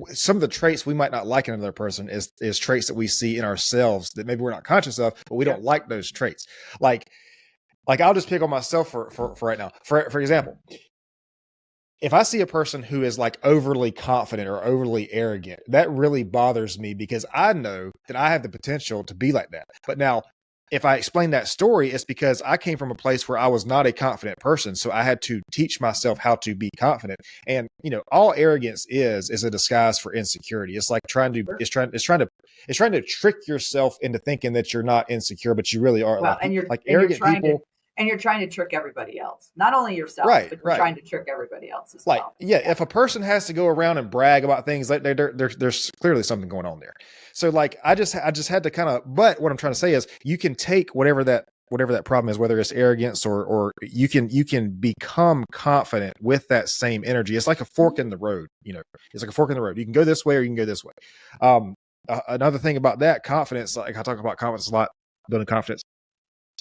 some of the traits we might not like in another person is traits that we see in ourselves that maybe we're not conscious of, but we don't like those traits. Like I'll just pick on myself for right now. For example, if I see a person who is like overly confident or overly arrogant, that really bothers me, because I know that I have the potential to be like that. But now, if I explain that story, it's because I came from a place where I was not a confident person. So I had to teach myself how to be confident. And, all arrogance is a disguise for insecurity. It's like trying to trick yourself into thinking that you're not insecure, but you really are. Well, arrogant people. And you're trying to trick everybody else, not only yourself, but you're trying to trick everybody else as well. Yeah, if a person has to go around and brag about things, like there's clearly something going on there. So like, I just had to kind of, but what I'm trying to say is you can take whatever that problem is, whether it's arrogance or you can become confident with that same energy. It's like a fork in the road, it's like a fork in the road. You can go this way or you can go this way. Another thing about that confidence, like I talk about confidence a lot, building confidence,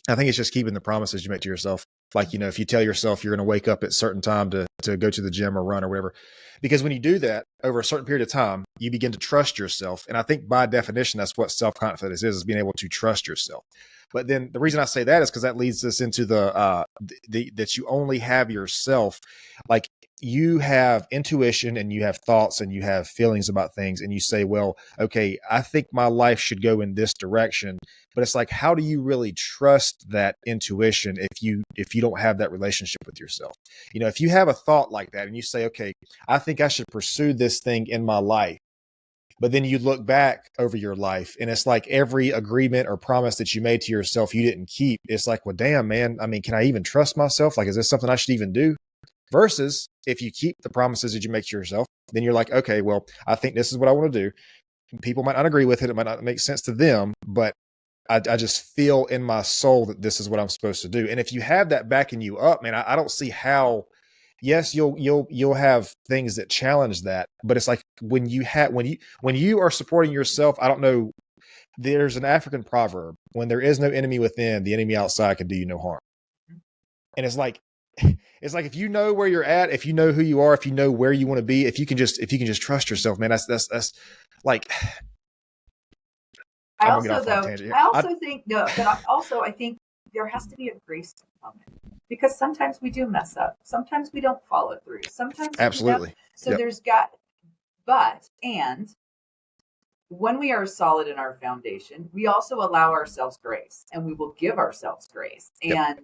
I think it's just keeping the promises you make to yourself. Like, if you tell yourself you're going to wake up at a certain time to go to the gym or run or whatever, because when you do that over a certain period of time, you begin to trust yourself. And I think by definition, that's what self-confidence is being able to trust yourself. But then the reason I say that is because that leads us into that you only have yourself. Like you have intuition and you have thoughts and you have feelings about things, and you say, well, okay, I think my life should go in this direction. But it's like, how do you really trust that intuition if you don't have that relationship with yourself? If you have a thought like that and you say, okay, I think I should pursue this thing in my life, but then you look back over your life and it's like every agreement or promise that you made to yourself you didn't keep. It's like, well, damn, man. I mean, can I even trust myself? Like, is this something I should even do? Versus if you keep the promises that you make to yourself, then you're like, okay, well, I think this is what I want to do. People might not agree with it. It might not make sense to them, but I just feel in my soul that this is what I'm supposed to do. And if you have that backing you up, man, I don't see how yes, you'll have things that challenge that, but it's like when you are supporting yourself, I don't know, there's an African proverb, when there is no enemy within, the enemy outside can do you no harm. And it's like if you know where you're at, if you know who you are, if you know where you want to be, if you can just trust yourself, man, that's like I I'm gonna get also off on a though tangent here. I also think no, but I think there has to be a grace component because sometimes we do mess up, sometimes we don't follow through, sometimes Absolutely. so Yep. there's got and when we are solid in our foundation, we also allow ourselves grace and we will give ourselves grace. Yep. And,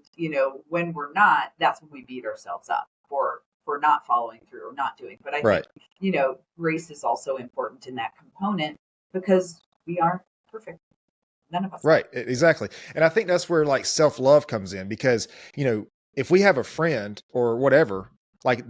when we're not, that's when we beat ourselves up for not following through or not doing. But I Right. think, grace is also important in that component because we aren't perfect. None of us. Right. Exactly. And I think that's where like self-love comes in because, if we have a friend or whatever, like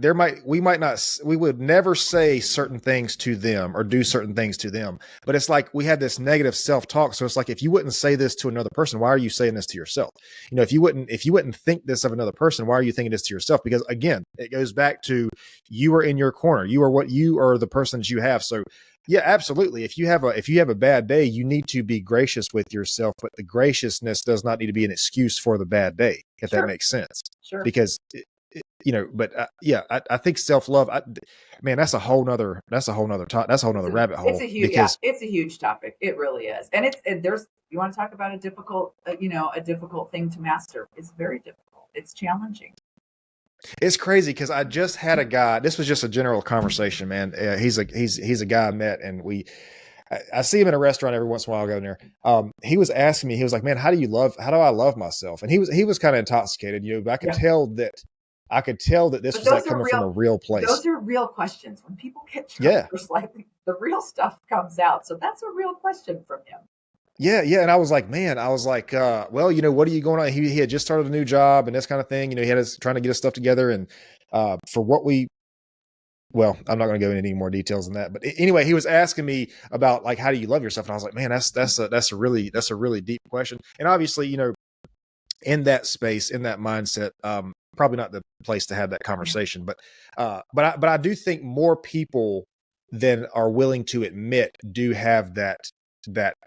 we would never say certain things to them or do certain things to them, but it's like we had this negative self-talk. So it's like, if you wouldn't say this to another person, why are you saying this to yourself? If you wouldn't think this of another person, why are you thinking this to yourself? Because again, it goes back to you are in your corner. You are what you are, the person that you have. So yeah, absolutely. If you have a bad day, you need to be gracious with yourself, but the graciousness does not need to be an excuse for the bad day, if Sure. that makes sense. Sure. Because I think self-love, man, that's a whole nother rabbit hole. It's a huge topic. It really is. And you want to talk about a difficult thing to master. It's very difficult. It's challenging. It's crazy because I just had a guy. This was just a general conversation, man. He's a guy I met, and I see him in a restaurant every once in a while. I go in there. He was asking me. He was like, "Man, how do I love myself?" And he was kind of intoxicated, but I could tell that. I could tell that this was like coming from a real place. Those are real questions. When people get drunk, the real stuff comes out. So that's a real question from him. Yeah. And I was like, well, what are you going on? He had just started a new job and this kind of thing. He had trying to get his stuff together. And I'm not going to go into any more details than that. But anyway, he was asking me about like, how do you love yourself? And I was like, man, that's a really deep question. And obviously, in that space, in that mindset, probably not the place to have that conversation. But I do think more people than are willing to admit do have that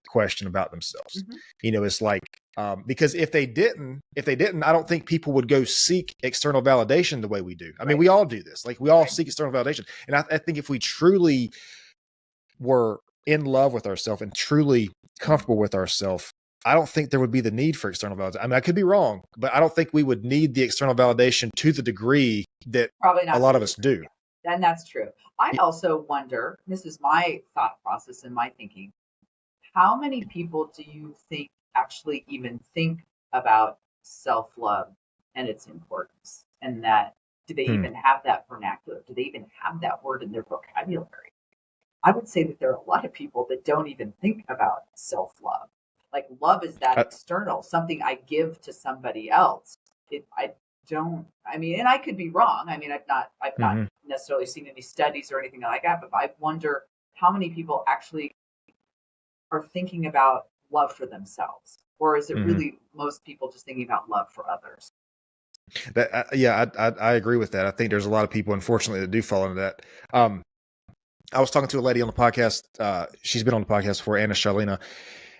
question about themselves. Mm-hmm. It's like, because if they didn't, I don't think people would go seek external validation the way we do. I mean, we all do this. Like we all seek external validation. And I think if we truly were in love with ourselves and truly comfortable with ourselves, I don't think there would be the need for external validation. I mean, I could be wrong, but I don't think we would need the external validation to the degree that probably not a lot of us do. And that's true. I also wonder, this is my thought process and my thinking, how many people do you think actually even think about self-love and its importance? And that, do they even have that vernacular? Do they even have that word in their vocabulary? I would say that there are a lot of people that don't even think about self-love. Like love is that external, something I give to somebody else. And I could be wrong. I mean, I've not necessarily seen any studies or anything like that, but I wonder how many people actually are thinking about love for themselves, or is it really most people just thinking about love for others? I agree with that. I think there's a lot of people, unfortunately, that do fall into that. I was talking to a lady on the podcast. She's been on the podcast before, Anna Charlena,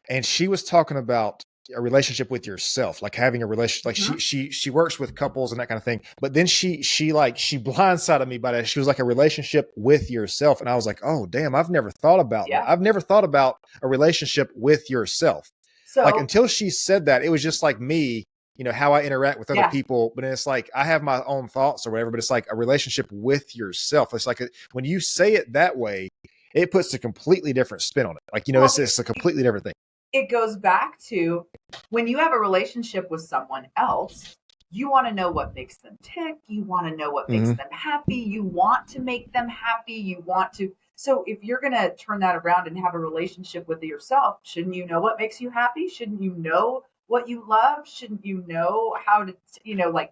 and she was talking about a relationship with yourself, like having a relationship. Like she works with couples and that kind of thing. But then she blindsided me by that. She was like, a relationship with yourself, and I was like, oh damn, I've never thought about that. I've never thought about a relationship with yourself. So like until she said that, it was just like me, how I interact with other people. But it's like I have my own thoughts or whatever. But it's like a relationship with yourself. It's like when you say it that way, it puts a completely different spin on it. Like it's a completely different thing. It goes back to when you have a relationship with someone else, you want to know what makes them tick. You want to know what makes them happy. You want to make them happy. So if you're going to turn that around and have a relationship with yourself, shouldn't you know what makes you happy? Shouldn't you know what you love? Shouldn't you know how to,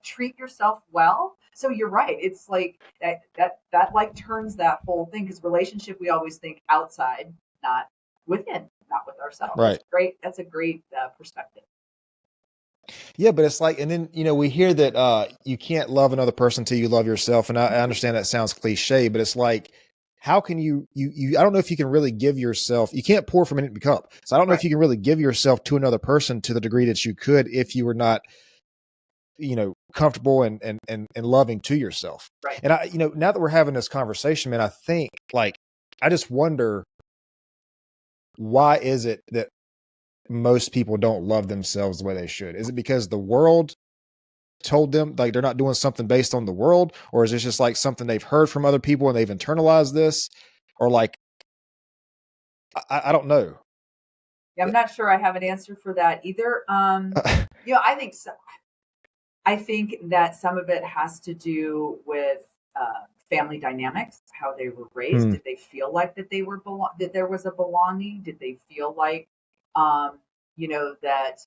treat yourself well? So you're right. It's like that like turns that whole thing, because relationship, we always think outside, not within. Not with ourselves. Right. That's a great perspective. Yeah, but it's like, and then, we hear that you can't love another person till you love yourself. And I understand that sounds cliche, but it's like, how can I don't know if you can really give yourself, you can't pour from an empty cup. So I don't know if you can really give yourself to another person to the degree that you could if you were not, comfortable and loving to yourself. Right. And now that we're having this conversation, man, I think like, I just wonder, why is it that most people don't love themselves the way they should? Is it because the world told them like they're not doing something based on the world, or is it just like something they've heard from other people and they've internalized this, or like I don't know. Yeah, I'm not sure I have an answer for that either. I think so. I think that some of it has to do with family dynamics, how they were raised. Did they feel like that they were that there was a belonging? Did they feel like, that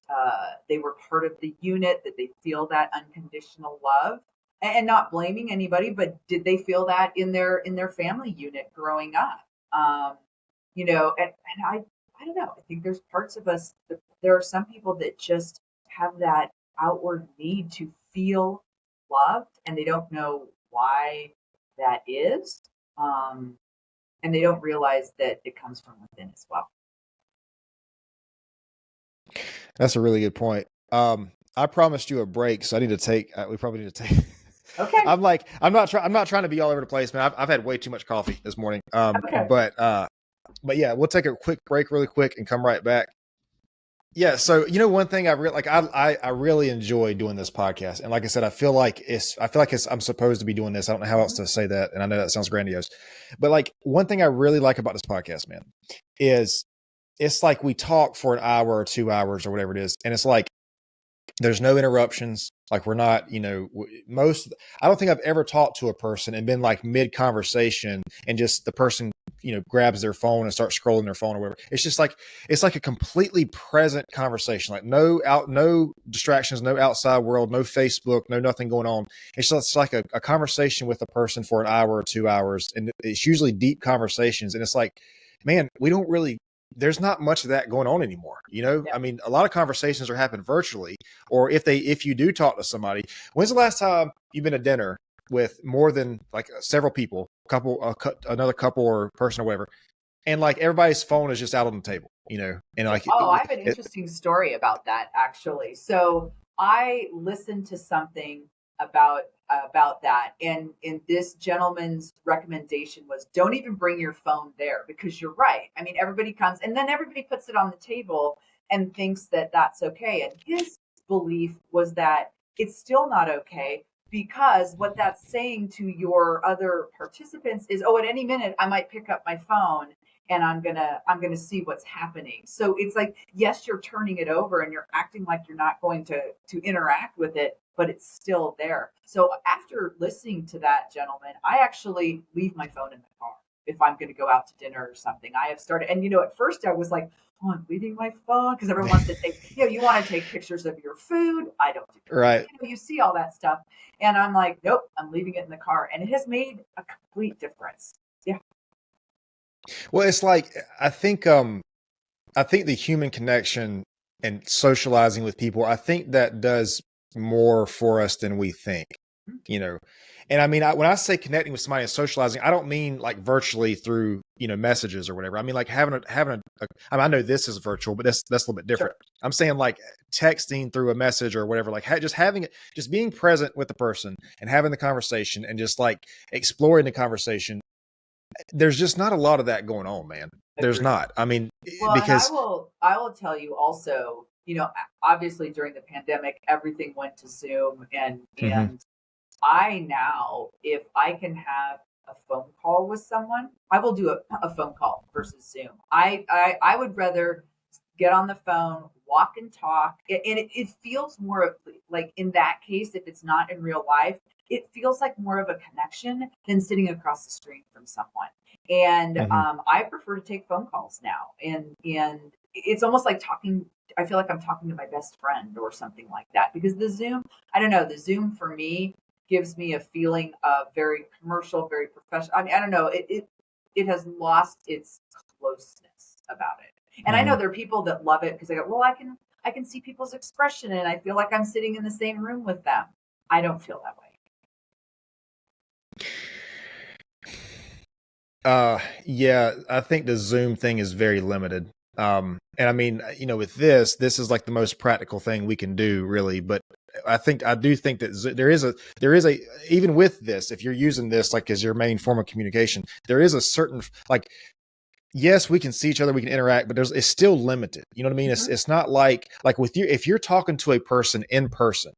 they were part of the unit? Did they feel that unconditional love? And not blaming anybody, but did they feel that in their family unit growing up? And I don't know. I think there's parts of us. There are some people that just have that outward need to feel loved, and they don't know why that is, and they don't realize that it comes from within as well. That's a really good point. I promised you a break, so I need to take. We probably need to take. Okay. I'm not trying to be all over the place, man. I've had way too much coffee this morning. Okay. But yeah, we'll take a quick break, really quick, and come right back. Yeah. So, one thing I really enjoy doing this podcast. And like I said, I feel like I'm supposed to be doing this. I don't know how else to say that. And I know that sounds grandiose, but like one thing I really like about this podcast, man, is it's like we talk for an hour or 2 hours or whatever it is. And it's like, there's no interruptions. Like we're not, I don't think I've ever talked to a person and been like mid conversation and just the person, grabs their phone and starts scrolling their phone or whatever. It's just like, it's like a completely present conversation, like no distractions, no outside world, no Facebook, no nothing going on. It's just like a conversation with a person for an hour or 2 hours. And it's usually deep conversations. And it's like, man, there's not much of that going on anymore. Yeah. I mean, a lot of conversations are happening virtually, or if you do talk to somebody, when's the last time you've been to dinner with more than like several people, another couple or person or whatever, and like everybody's phone is just out on the table, and like, I have an interesting story about that actually. So I listened to something about that, and this gentleman's recommendation was don't even bring your phone there, because you're right. I mean, everybody comes and then everybody puts it on the table and thinks that that's okay, and his belief was that it's still not okay, because what that's saying to your other participants is, oh, at any minute I might pick up my phone and I'm gonna see what's happening. So it's like, yes, you're turning it over and you're acting like you're not going to interact with it, but it's still there. So after listening to that gentleman, I actually leave my phone in the car if I'm going to go out to dinner or something. I have started, and at first I was like, oh, I'm leaving my phone, because everyone wants to take, you want to take pictures of your food. I don't do that. Right. You see all that stuff, and I'm like, nope, I'm leaving it in the car, and it has made a complete difference. Yeah. Well, it's like, I think the human connection and socializing with people, I think that does more for us than we think, And I mean, when I say connecting with somebody and socializing, I don't mean like virtually through, messages or whatever. I mean, like having I mean, I know this is virtual, but that's a little bit different. Sure. I'm saying like texting through a message or whatever, like just being present with the person and having the conversation and just like exploring the conversation. There's just not a lot of that going on, man. There's not. I mean, because I will tell you also, obviously during the pandemic, everything went to Zoom, and I now, if I can have a phone call with someone, I will do a phone call versus Zoom. I would rather get on the phone, walk and talk, and it feels more like, in that case, if it's not in real life, it feels like more of a connection than sitting across the screen from someone. And I prefer to take phone calls now, and it's almost like talking. I feel like I'm talking to my best friend or something like that, because the Zoom, I don't know, the Zoom for me gives me a feeling of very commercial, very professional. I mean, I don't know, it has lost its closeness about it. And I know there are people that love it because they go, well, I I can see people's expression and I feel like I'm sitting in the same room with them. I don't feel that way. Yeah, I think the Zoom thing is very limited. And I mean, with this is like the most practical thing we can do, really. But I do think that there is a even with this, if you're using this like as your main form of communication, there is a certain like, yes, we can see each other, we can interact, but it's still limited. You know what I mean? Mm-hmm. It's not like with you, if you're talking to a person in person.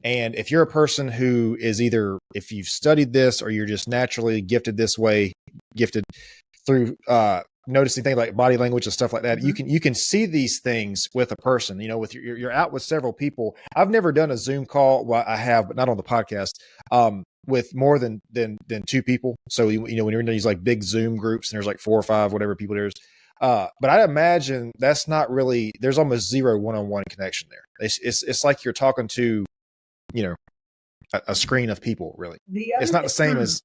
And if you're a person who is either, if you've studied this or you're just naturally gifted this way, gifted through noticing things like body language and stuff like that, Mm-hmm. you can see these things with a person. With you're out with several people. I've never done a Zoom call. Well, I have, but not on the podcast. With more than two people. So when you're in these like big Zoom groups and there's like 4 or 5 whatever people there's. But I imagine that's not really. There's almost zero one-on-one connection there. It's like you're talking to a screen of people, really. It's not the same as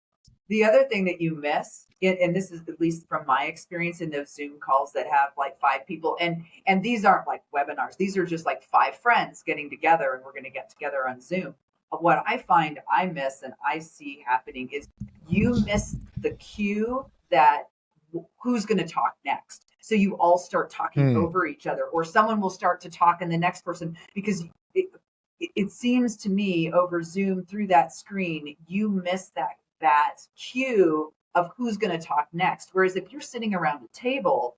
the other thing that you miss, and this is at least from my experience in those Zoom calls that have like 5 people, and these aren't like webinars. These are just like 5 friends getting together, and we're going to get together on Zoom. What I find I miss and I see happening is you miss the cue that who's going to talk next. So you all start talking over each other, or someone will start to talk and the next person, because it seems to me over Zoom through that screen, you miss that cue of who's going to talk next. Whereas if you're sitting around a table,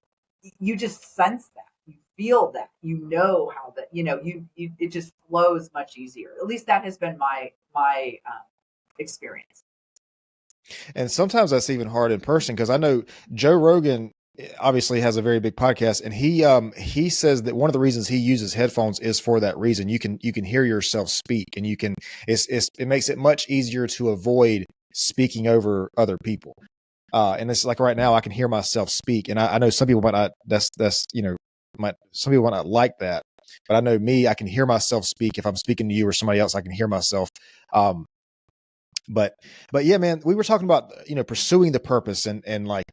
you just sense that, you feel that, how that, it just flows much easier. At least that has been my experience. And sometimes that's even hard in person, because I know Joe Rogan obviously has a very big podcast, and he says that one of the reasons he uses headphones is for that reason. You can hear yourself speak, and it makes it much easier to avoid speaking over other people. And it's like right now I can hear myself speak, and I know some people might not. Some people might not like that, but I know me. I can hear myself speak. If I'm speaking to you or somebody else, I can hear myself. But yeah, man, we were talking about, pursuing the purpose and like,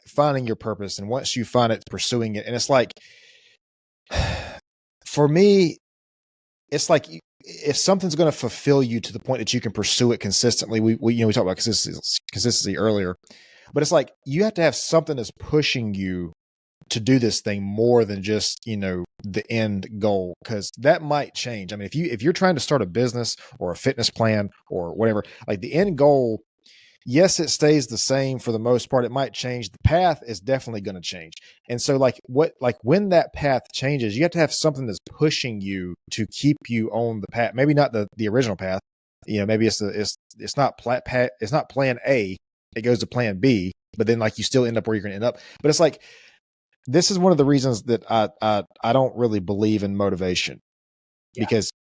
finding your purpose. And once you find it, pursuing it. And it's like, for me, it's like if something's going to fulfill you to the point that you can pursue it consistently, we talked about consistency earlier, but it's like, you have to have something that's pushing you to do this thing more than just, the end goal, because that might change. I mean, if you're trying to start a business or a fitness plan or whatever, like the end goal, yes, it stays the same for the most part. It might change. The path is definitely going to change. And so when that path changes, you have to have something that's pushing you to keep you on the path. Maybe not the original path. Maybe it's not plan A. It goes to plan B, but then like you still end up where you're going to end up. But it's like, this is one of the reasons that I don't really believe in motivation, because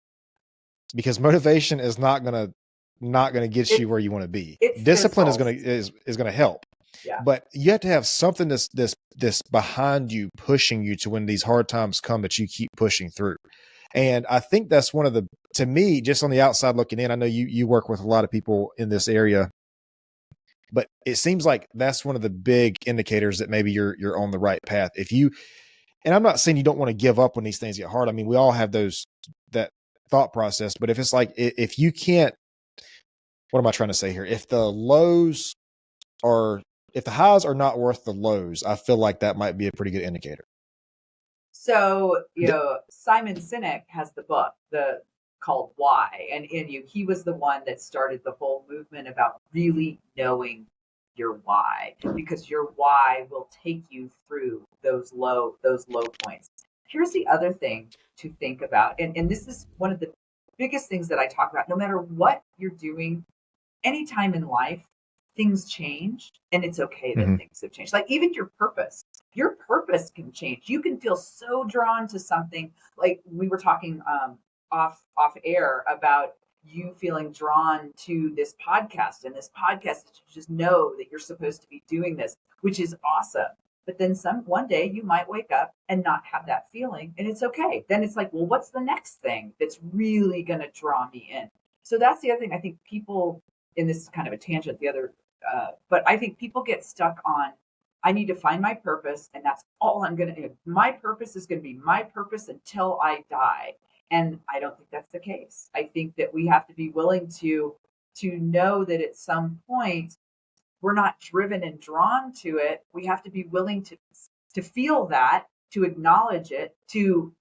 motivation is not gonna get you where you want to be. Discipline is gonna help, but you have to have something that's behind you, pushing you to when these hard times come, that you keep pushing through. And I think that's one of the, to me, just on the outside looking in, I know you work with a lot of people in this area, but it seems like that's one of the big indicators that maybe you're on the right path. And I'm not saying you don't want to give up when these things get hard. I mean, we all have that thought process, but if it's like, if you can't, what am I trying to say here? If the highs are not worth the lows, I feel like that might be a pretty good indicator. So, Simon Sinek has the book, called Why, and he was the one that started the whole movement about really knowing your why, because your why will take you through those low points. Here's the other thing to think about, and this is one of the biggest things that I talk about. No matter what you're doing, anytime in life, things change, and it's okay that things have changed. Like even your purpose can change. You can feel so drawn to something, like we were talking off air about you feeling drawn to this podcast, and this podcast, you just know that you're supposed to be doing this, which is awesome. But then one day you might wake up and not have that feeling, and it's okay. Then it's like, well, what's the next thing that's really going to draw me in? So that's the other thing. I think people, and this is kind of a tangent, but I think people get stuck on I need to find my purpose, and that's all I'm going to do. My purpose is going to be my purpose until I die. And I don't think that's the case. I think that we have to be willing to know that at some point we're not driven and drawn to it. We have to be willing to feel that, to acknowledge it, to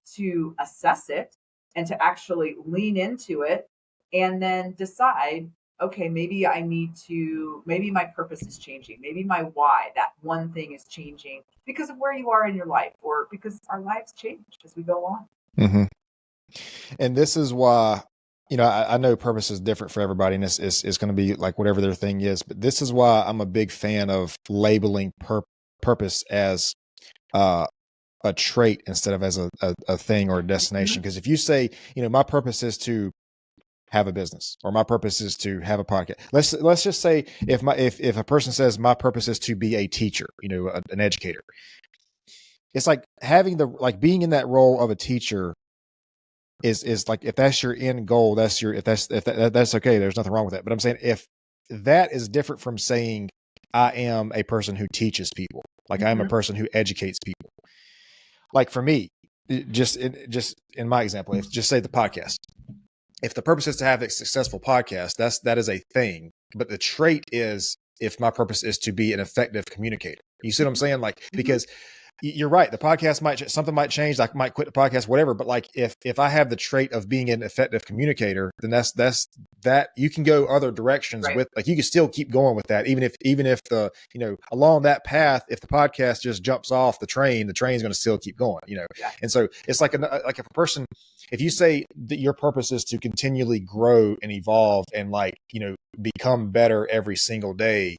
assess it, and to actually lean into it, and then decide, okay, maybe maybe my purpose is changing. Maybe my why, that one thing, is changing because of where you are in your life, or because our lives change as we go on. Mm-hmm. And this is why, I know purpose is different for everybody, and it's going to be like whatever their thing is. But this is why I'm a big fan of labeling purpose as a trait instead of as a thing or a destination. Because if you say, my purpose is to have a business, or my purpose is to have a podcast. Let's just say if a person says my purpose is to be a teacher, an educator. It's like being in that role of a teacher is like, if that's your end goal, that's okay. There's nothing wrong with that. But I'm saying, if that is different from saying I am a person who teaches people, like I am a person who educates people. Like for me, just in my example, if just say the podcast, if the purpose is to have a successful podcast, that is a thing. But the trait is, if my purpose is to be an effective communicator. You see what I'm saying? Like, because you're right. The podcast something might change. I might quit the podcast, whatever. But like, if I have the trait of being an effective communicator, then that's that you can go other directions with, like, you can still keep going with that. Even if the, along that path, if the podcast just jumps off the train's going to still keep going, And so it's like if a person, if you say that your purpose is to continually grow and evolve and become better every single day,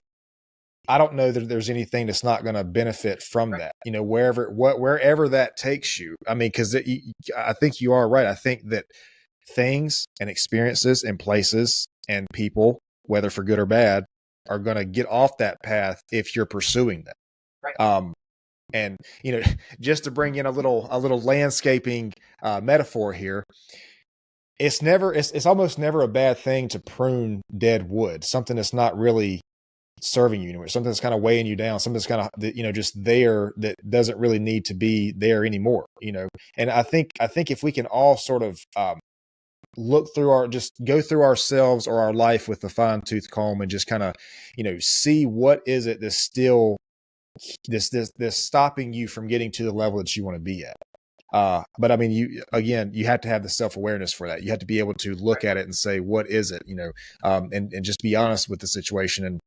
I don't know that there's anything that's not going to benefit from that, wherever that takes you. I mean, because I think you are right. I think that things and experiences and places and people, whether for good or bad, are going to get off that path if you're pursuing that. Right. And just to bring in a little landscaping metaphor here, it's almost never a bad thing to prune dead wood, something that's not really serving you anywhere, something that's kind of weighing you down, something that's kind of just there that doesn't really need to be there anymore. And I think if we can all sort of go through ourselves or our life with a fine-tooth comb and just kind of see what is it that's still this stopping you from getting to the level that you want to be at. But I mean, you have to have the self-awareness for that. You have to be able to look at it and say, what is it, and just be honest with the situation. And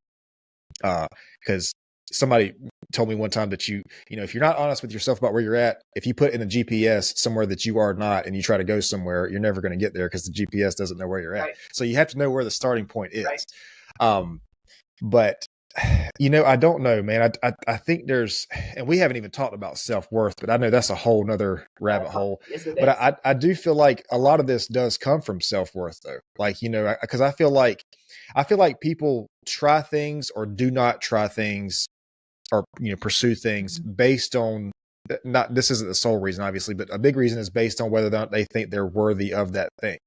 because somebody told me one time that if you're not honest with yourself about where you're at, if you put in a GPS somewhere that you are not, and you try to go somewhere, you're never going to get there because the GPS doesn't know where you're at. Right. So you have to know where the starting point is. Right. But I don't know, man. I think there's, and we haven't even talked about self-worth, but I know that's a whole nother rabbit hole. Yes, but I do feel like a lot of this does come from self-worth, though. Like, because I feel like people try things or do not try things, or pursue things based on, not, this isn't the sole reason, obviously, but a big reason is based on whether or not they think they're worthy of that thing.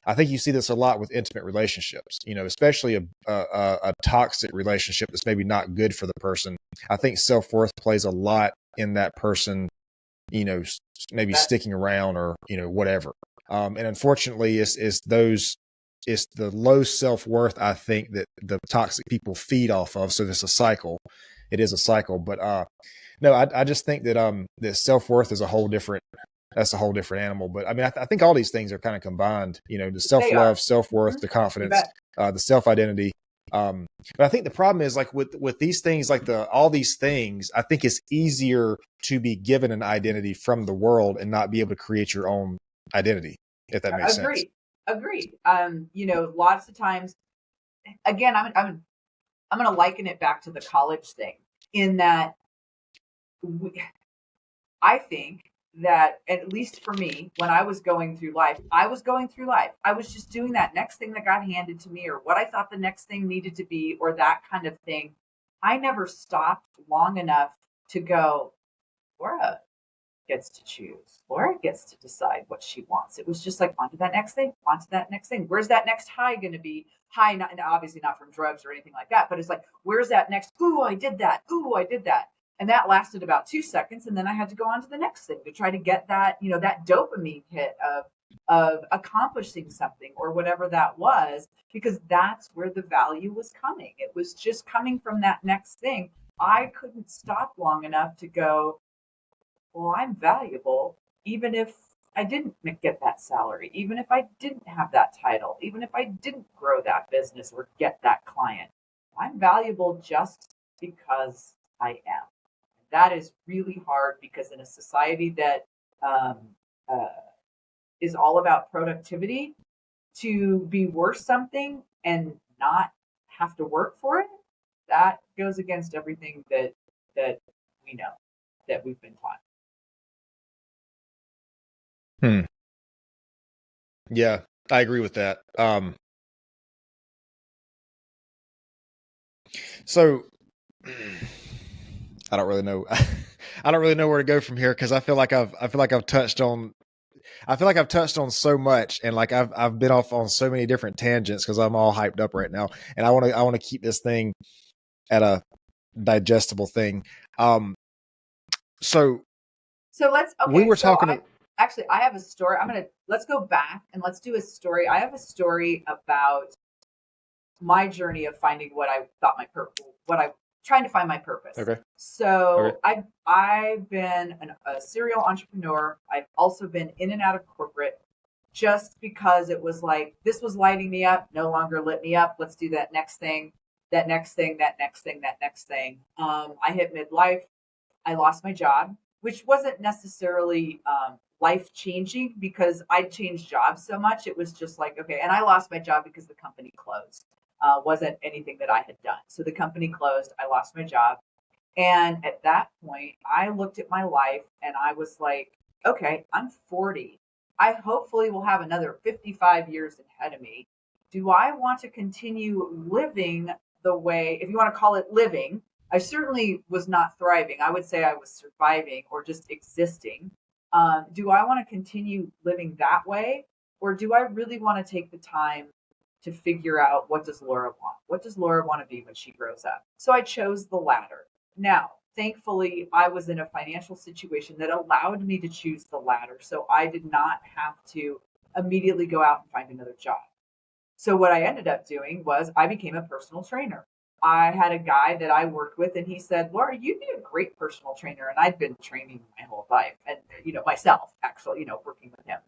I think you see this a lot with intimate relationships, especially a toxic relationship that's maybe not good for the person. I think self-worth plays a lot in that person, maybe sticking around or, whatever. And unfortunately, it's the low self-worth, I think, that the toxic people feed off of. So there's a cycle. It is a cycle. But no, I just think that that self-worth is a whole different animal. But I mean, I think all these things are kind of combined, the self-love, self-worth, the confidence, the self-identity. But I think the problem is, like, with these things, like all these things, I think it's easier to be given an identity from the world and not be able to create your own identity, if that makes sense. Agreed. Lots of times, again, I'm going to liken it back to the college thing, in that I think that, at least for me, when I was going through life, I was just doing that next thing that got handed to me, or what I thought the next thing needed to be, or that kind of thing. I never stopped long enough to go, Laura gets to choose. Laura gets to decide what she wants. It was just like, on to that next thing, on to that next thing. Where's that next high going to be? High, not, obviously not from drugs or anything like that, but it's like, where's that next? Ooh, I did that. Ooh, I did that. And that lasted about 2 seconds. And then I had to go on to the next thing to try to get that, that dopamine hit of accomplishing something or whatever that was, because that's where the value was coming. It was just coming from that next thing. I couldn't stop long enough to go, well, I'm valuable, even if I didn't get that salary, even if I didn't have that title, even if I didn't grow that business or get that client. I'm valuable just because I am. That is really hard, because in a society that um, uh, is all about productivity, to be worth something and not have to work for it, that goes against everything that we know, that we've been taught. Yeah, I agree with that. So I don't really know. I don't really know where to go from here, because I feel like I've touched on so much, and like I've been off on so many different tangents because I'm all hyped up right now, and I want to keep this thing at a digestible thing. So let's we were talking. Actually, I have a story. Let's go back and let's do a story. I have a story about my journey of finding what I thought my purpose, trying to find my purpose. Okay. So I've been a serial entrepreneur. I've also been in and out of corporate, just because it was like, this was lighting me up, no longer lit me up. Let's do that next thing, that next thing, that next thing, that next thing. I hit midlife. I lost my job, which wasn't necessarily life changing, because I'd changed jobs so much. It was just like, okay. And I lost my job because the company closed. Wasn't anything that I had done. So the company closed. I lost my job. And at that point, I looked at my life and I was like, okay, I'm 40. I hopefully will have another 55 years ahead of me. Do I want to continue living the way, if you want to call it living? I certainly was not thriving. I would say I was surviving or just existing. Do I want to continue living that way? Or do I really want to take the time to figure out, what does Laura want? What does Laura want to be when she grows up? So I chose the latter. Now, thankfully, I was in a financial situation that allowed me to choose the latter. So I did not have to immediately go out and find another job. So what I ended up doing was I became a personal trainer. I had a guy that I worked with, and he said, Laura, you'd be a great personal trainer. And I'd been training my whole life, and, myself, actually, working with him.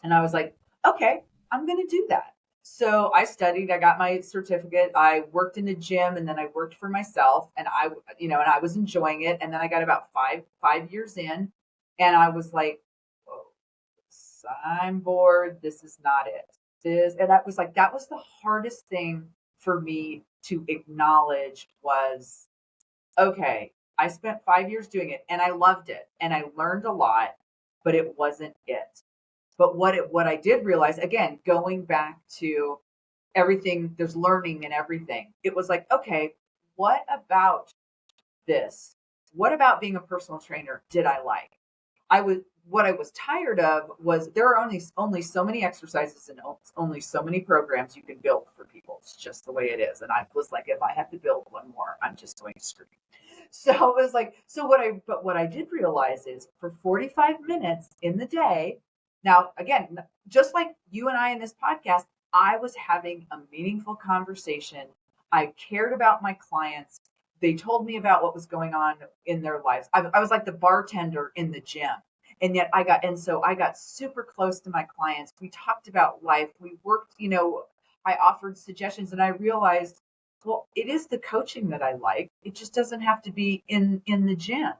And I was like, okay, I'm going to do that. So I studied, I got my certificate. I worked in a gym, and then I worked for myself, and I was enjoying it. And then I got about five years in, and I was like, whoa, I'm bored. This is not it. And that was the hardest thing for me to acknowledge was, okay, I spent 5 years doing it and I loved it and I learned a lot, but it wasn't it. But what I did realize, again, going back to everything, there's learning in everything. It was like, okay, what about this? What about being a personal trainer did I like? What I was tired of was, there are only so many exercises and only so many programs you can build for people. It's just the way it is. And I was like, if I have to build one more, I'm just going to scream. So it was like, what I did realize is, for 45 minutes in the day, now again, just like you and I in this podcast, I was having a meaningful conversation. I cared about my clients. They told me about what was going on in their lives. I was like the bartender in the gym. And yet I got super close to my clients. We talked about life. We worked, I offered suggestions, and I realized, well, it is the coaching that I like. It just doesn't have to be in the gym.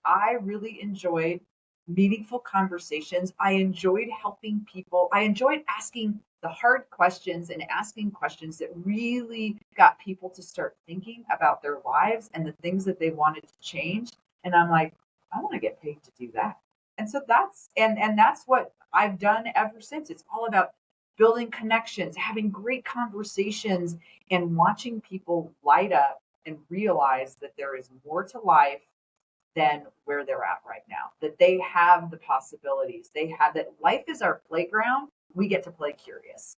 I really enjoyed meaningful conversations. I enjoyed helping people. I enjoyed asking the hard questions and asking questions that really got people to start thinking about their lives and the things that they wanted to change. And I'm like, I want to get paid to do that. And so that's what I've done ever since. It's all about building connections, having great conversations, and watching people light up and realize that there is more to life than where they're at right now, that they have the possibilities. That life is our playground. We get to play curious.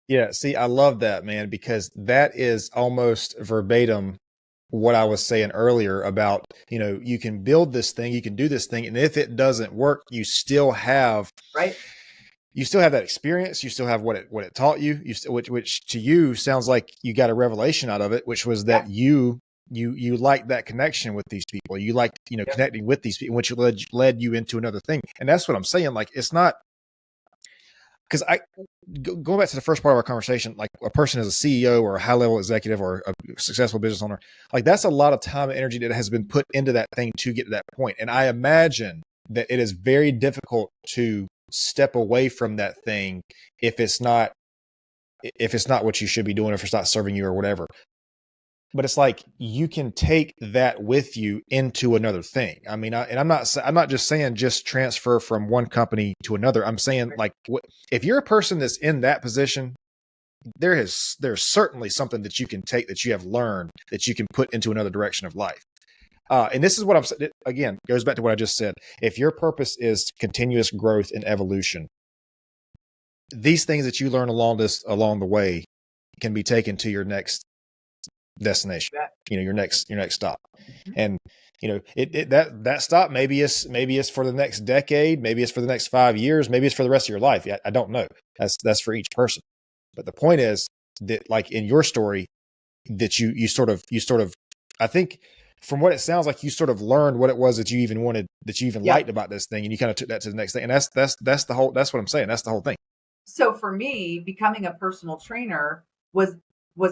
Yeah, see, I love that, man, because that is almost verbatim what I was saying earlier about, you can build this thing, you can do this thing, and if it doesn't work, you still have that experience. You still have what it taught you. Which to you sounds like you got a revelation out of it, which was that you like that connection with these people. You like, connecting with these people, which led you into another thing. And that's what I'm saying. Like, it's not, because going back to the first part of our conversation, like a person as a CEO or a high level executive or a successful business owner, like that's a lot of time and energy that has been put into that thing to get to that point. And I imagine that it is very difficult to step away from that thing if it's not what you should be doing, if it's not serving you or whatever. But it's like, you can take that with you into another thing. I mean, I'm not just saying just transfer from one company to another. I'm saying, like, if you're a person that's in that position, there's certainly something that you can take, that you have learned, that you can put into another direction of life. And this is what I'm saying. Again, goes back to what I just said. If your purpose is continuous growth and evolution, these things that you learn along the way can be taken to your next destination, your next stop. And that stop maybe is for the next decade, maybe it's for the next 5 years, maybe it's for the rest of your life. I don't know. That's for each person. But the point is that, like in your story, that you sort of, I think from what it sounds like, you sort of learned what it was that you even wanted, that you even liked about this thing, and you kind of took that to the next thing. And that's what I'm saying. That's the whole thing. So for me, becoming a personal trainer was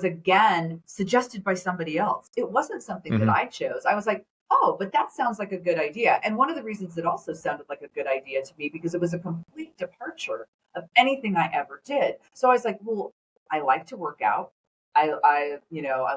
again suggested by somebody else. It wasn't something that I chose. I was like, oh, but that sounds like a good idea. And one of the reasons it also sounded like a good idea to me, because it was a complete departure of anything I ever did. So I was like, well, I like to work out. I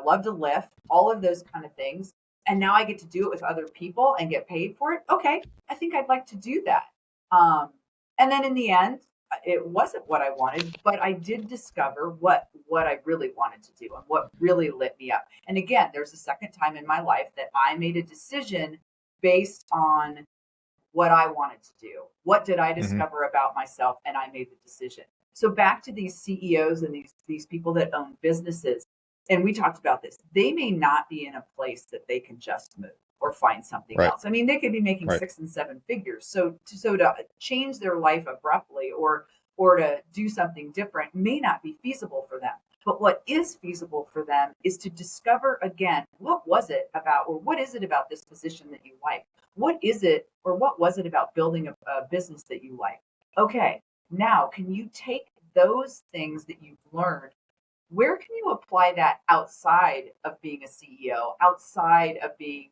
love to lift, all of those kind of things. And now I get to do it with other people and get paid for it. Okay, I think I'd like to do that. And then in the end, it wasn't what I wanted, but I did discover what I really wanted to do and what really lit me up. And again, there's a second time in my life that I made a decision based on what I wanted to do. What did I discover about myself? And I made the decision. So back to these CEOs and these people that own businesses, and we talked about this, they may not be in a place that they can just move or find something else. I mean, they could be making 6 and 7 figures. So to change their life abruptly or to do something different may not be feasible for them. But what is feasible for them is to discover again, what was it about, or what is it about this position that you like? What is it, or what was it about building a business that you like? Okay, now can you take those things that you've learned? Where can you apply that outside of being a CEO, outside of being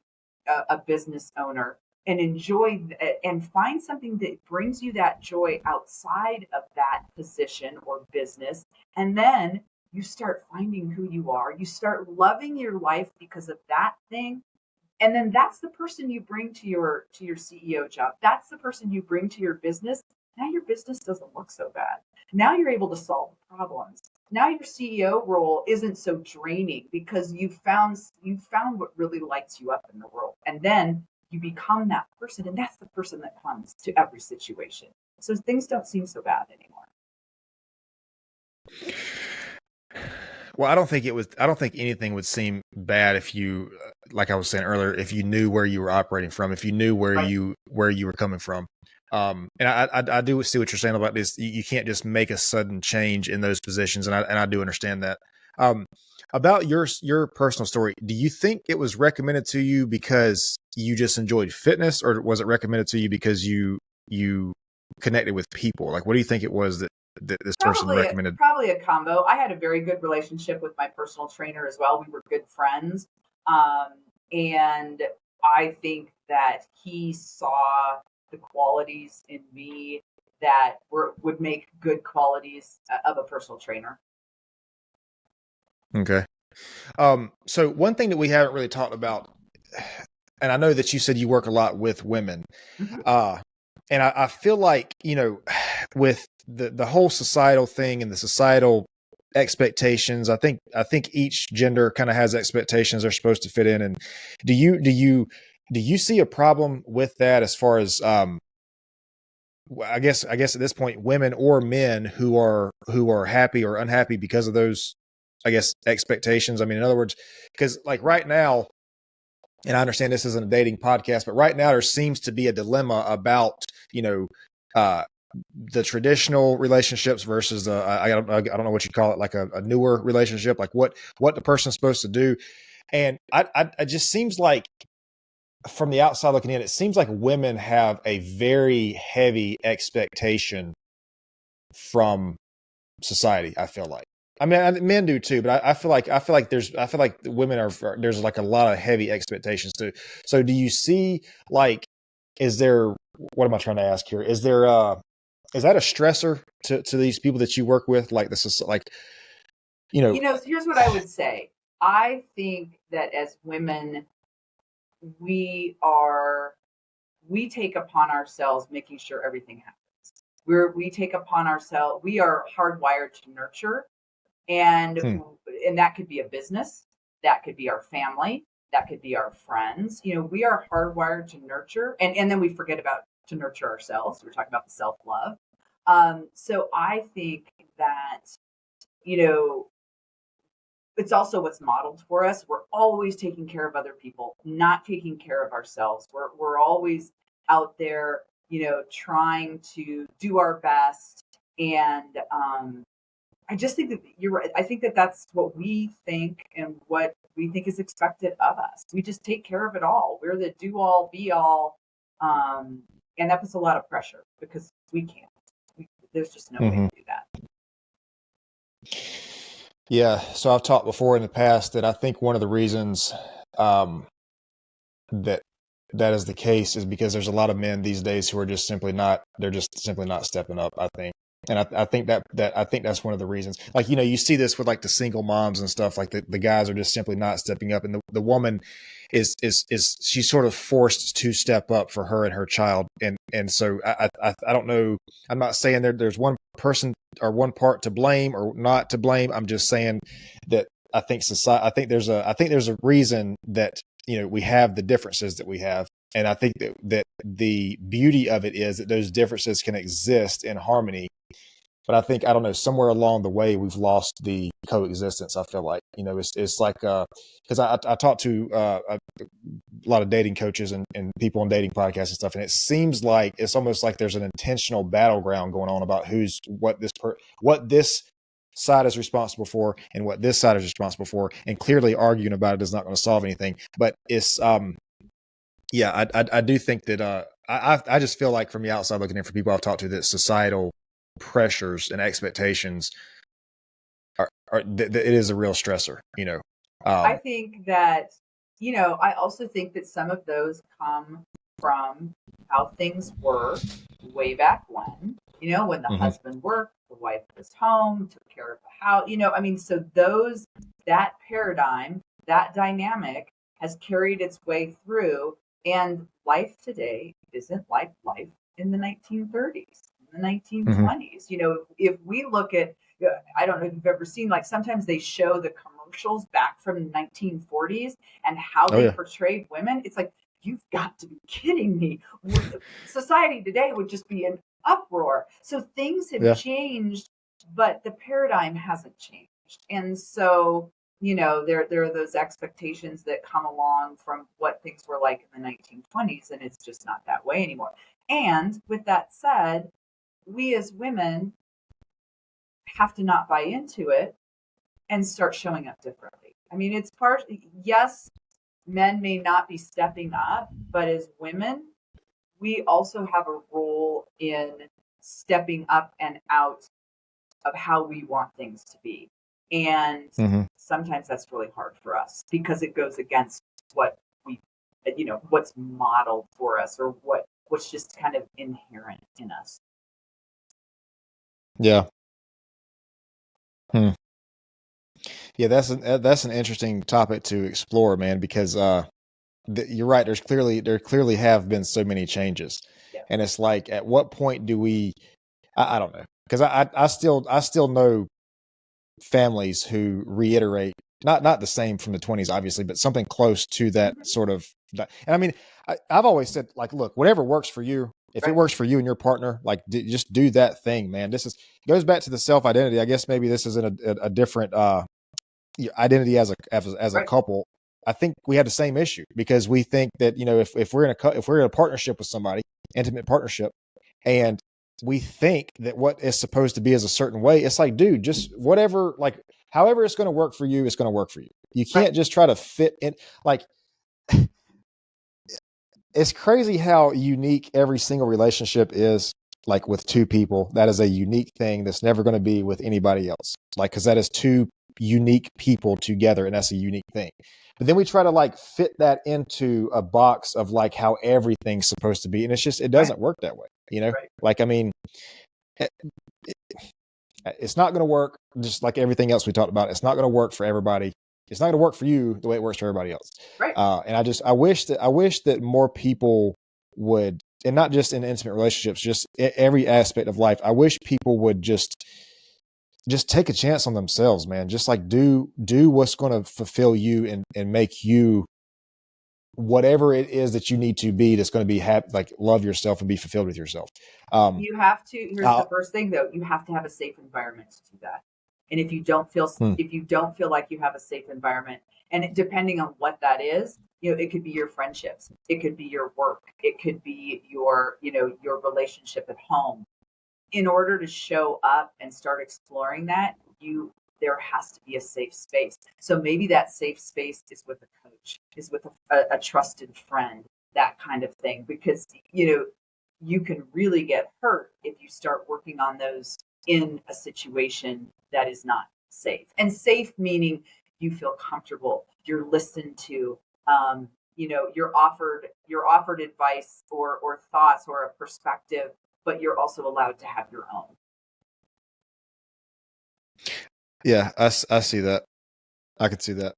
a business owner, and enjoy and find something that brings you that joy outside of that position or business? And then you start finding who you are. You start loving your life because of that thing. And then that's the person you bring to your CEO job. That's the person you bring to your business. Now your business doesn't look so bad. Now you're able to solve problems. Now your CEO role isn't so draining because you found what really lights you up in the world. And then you become that person, and that's the person that comes to every situation. So things don't seem so bad anymore. Well, I don't think anything would seem bad if you, like I was saying earlier, if you knew where you were operating from, if you knew where you were coming from. And I do see what you're saying about this. You can't just make a sudden change in those positions. And I do understand that. About your personal story, do you think it was recommended to you because you just enjoyed fitness, or was it recommended to you because you connected with people? Like, what do you think it was that this person recommended? Probably a combo. I had a very good relationship with my personal trainer as well. We were good friends. And I think that he saw the qualities in me that would make good qualities of a personal trainer. Okay. So one thing that we haven't really talked about, and I know that you said you work a lot with women, and I feel like, with the whole societal thing and the societal expectations, I think each gender kind of has expectations they're supposed to fit in. And do you see a problem with that as far as, I guess at this point, women or men who are happy or unhappy because of those, I guess, expectations? I mean, in other words, because like right now, and I understand this isn't a dating podcast, but right now there seems to be a dilemma about, the traditional relationships versus the, I don't know what you call it, like a newer relationship, like what the person's supposed to do. And I just seems like from the outside looking in, it seems like women have a very heavy expectation from society. I feel like, I mean, men do too, but I feel like women there's like a lot of heavy expectations too. So do you see, like, is there, what am I trying to ask here? Is there, is that a stressor to these people that you work with? Like this is like, So here's what I would say. I think that as women, we take upon ourselves making sure everything happens. We take upon ourselves, we are hardwired to nurture, and that could be a business, that could be our family, that could be our friends. We are hardwired to nurture, and then we forget about to nurture ourselves. We're talking about the self-love. So I think that, it's also what's modeled for us. We're always taking care of other people, not taking care of ourselves. We're always out there, trying to do our best. And I just think that you're right. I think that that's what we think and what we think is expected of us. We just take care of it all. We're the do all, be all. And that puts a lot of pressure because we can't. There's just no way to do that. Yeah. So I've talked before in the past that I think one of the reasons that is the case is because there's a lot of men these days who are just simply not stepping up, I think. And I think that's one of the reasons. Like, you see this with like the single moms and stuff, like the guys are just simply not stepping up. And the woman is she's sort of forced to step up for her and her child. And so I don't know. I'm not saying there's one person or one part to blame or not to blame. I'm just saying that I think I think there's a reason that, we have the differences that we have. And I think that the beauty of it is that those differences can exist in harmony. But I think, I don't know, somewhere along the way, we've lost the coexistence. I feel like, it's like, because I talk to a lot of dating coaches and people on dating podcasts and stuff. And it seems like it's almost like there's an intentional battleground going on about what this side is responsible for and what this side is responsible for. And clearly arguing about it is not going to solve anything. But it's, yeah, I do think that, I just feel like from the outside looking in, for people I've talked to, that societal pressures and expectations it is a real stressor. I think that, I also think that some of those come from how things were way back when, when the husband worked, the wife was home, took care of the house, so that paradigm, that dynamic has carried its way through, and life today isn't like life in the 1930s. The 1920s. If we look at, I don't know if you've ever seen, like sometimes they show the commercials back from the 1940s and how they portrayed women. It's like, you've got to be kidding me. Society today would just be an uproar. So things have changed, but the paradigm hasn't changed. And so, there are those expectations that come along from what things were like in the 1920s, and it's just not that way anymore. And with that said, we as women have to not buy into it and start showing up differently. It's yes, men may not be stepping up, but as women, we also have a role in stepping up and out of how we want things to be. And sometimes that's really hard for us because it goes against what what's modeled for us or what's just kind of inherent in us. Yeah. Yeah, that's an interesting topic to explore, man, because you're right. There clearly have been so many changes, and it's like, at what point do we? I don't know, because I still know families who reiterate not the same from the 20s, obviously, but something close to that sort of. And I've always said, like, look, whatever works for you. If it works for you and your partner, like, just do that thing, man. Goes back to the self-identity. I guess maybe this isn't a different identity as a couple. I think we have the same issue, because we think that, if we're in a partnership with somebody, intimate partnership, and we think that what is supposed to be is a certain way, it's like, dude, just whatever, like however it's going to work for you, it's going to work for you. You can't just try to fit in. Like, it's crazy how unique every single relationship is. Like with two people, that is a unique thing that's never going to be with anybody else. Like, because that is two unique people together, and that's a unique thing. But then we try to like fit that into a box of like how everything's supposed to be, and it doesn't work that way. Like, I mean, it's not going to work. Just like everything else we talked about, it's not going to work for everybody. It's not going to work for you the way it works for everybody else. Right. And I wish that more people would, and not just in intimate relationships, just every aspect of life. I wish people would just take a chance on themselves, man. Just like do what's going to fulfill you and make you whatever it is that you need to be, that's going to be happy, like love yourself and be fulfilled with yourself. You have to, here's the first thing though, you have to have a safe environment to do that. And if you don't feel like you have a safe environment, and depending on what that is, it could be your friendships, it could be your work, it could be your relationship at home. In order to show up and start exploring that, there has to be a safe space. So maybe that safe space is with a coach, is with a trusted friend, that kind of thing, because you can really get hurt if you start working on those in a situation that is not safe. And safe meaning you feel comfortable, you're listened to, you're offered advice or thoughts or a perspective, but you're also allowed to have your own. Yeah, I see that. I could see that.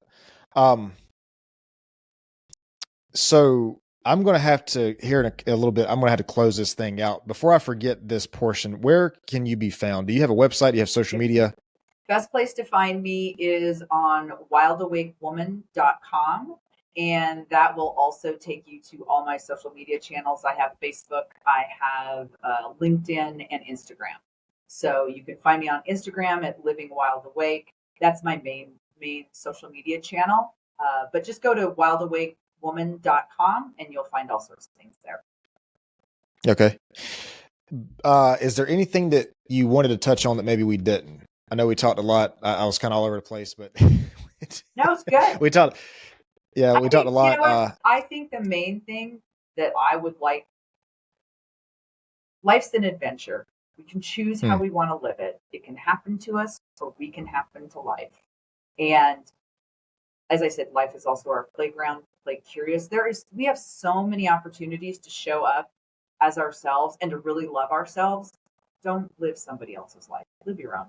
So I'm going to have to, here in a little bit, I'm going to have to close this thing out. Before I forget this portion, where can you be found? Do you have a website? Do you have social media? Best place to find me is on wildawakewoman.com. And that will also take you to all my social media channels. I have Facebook, I have LinkedIn, and Instagram. So you can find me on Instagram at Living Wild Awake. That's my main social media channel. But just go to wildawakewoman.com and you'll find all sorts of things there. Okay. Is there anything that you wanted to touch on that maybe we didn't? I know we talked a lot. I was kind of all over the place, but no, it's good. We talked a lot. I think the main thing that I would like, life's an adventure. We can choose how we want to live it. It can happen to us, or we can happen to life. And as I said, life is also our playground. Play curious. We have so many opportunities to show up as ourselves and to really love ourselves. Don't live somebody else's life. Live your own.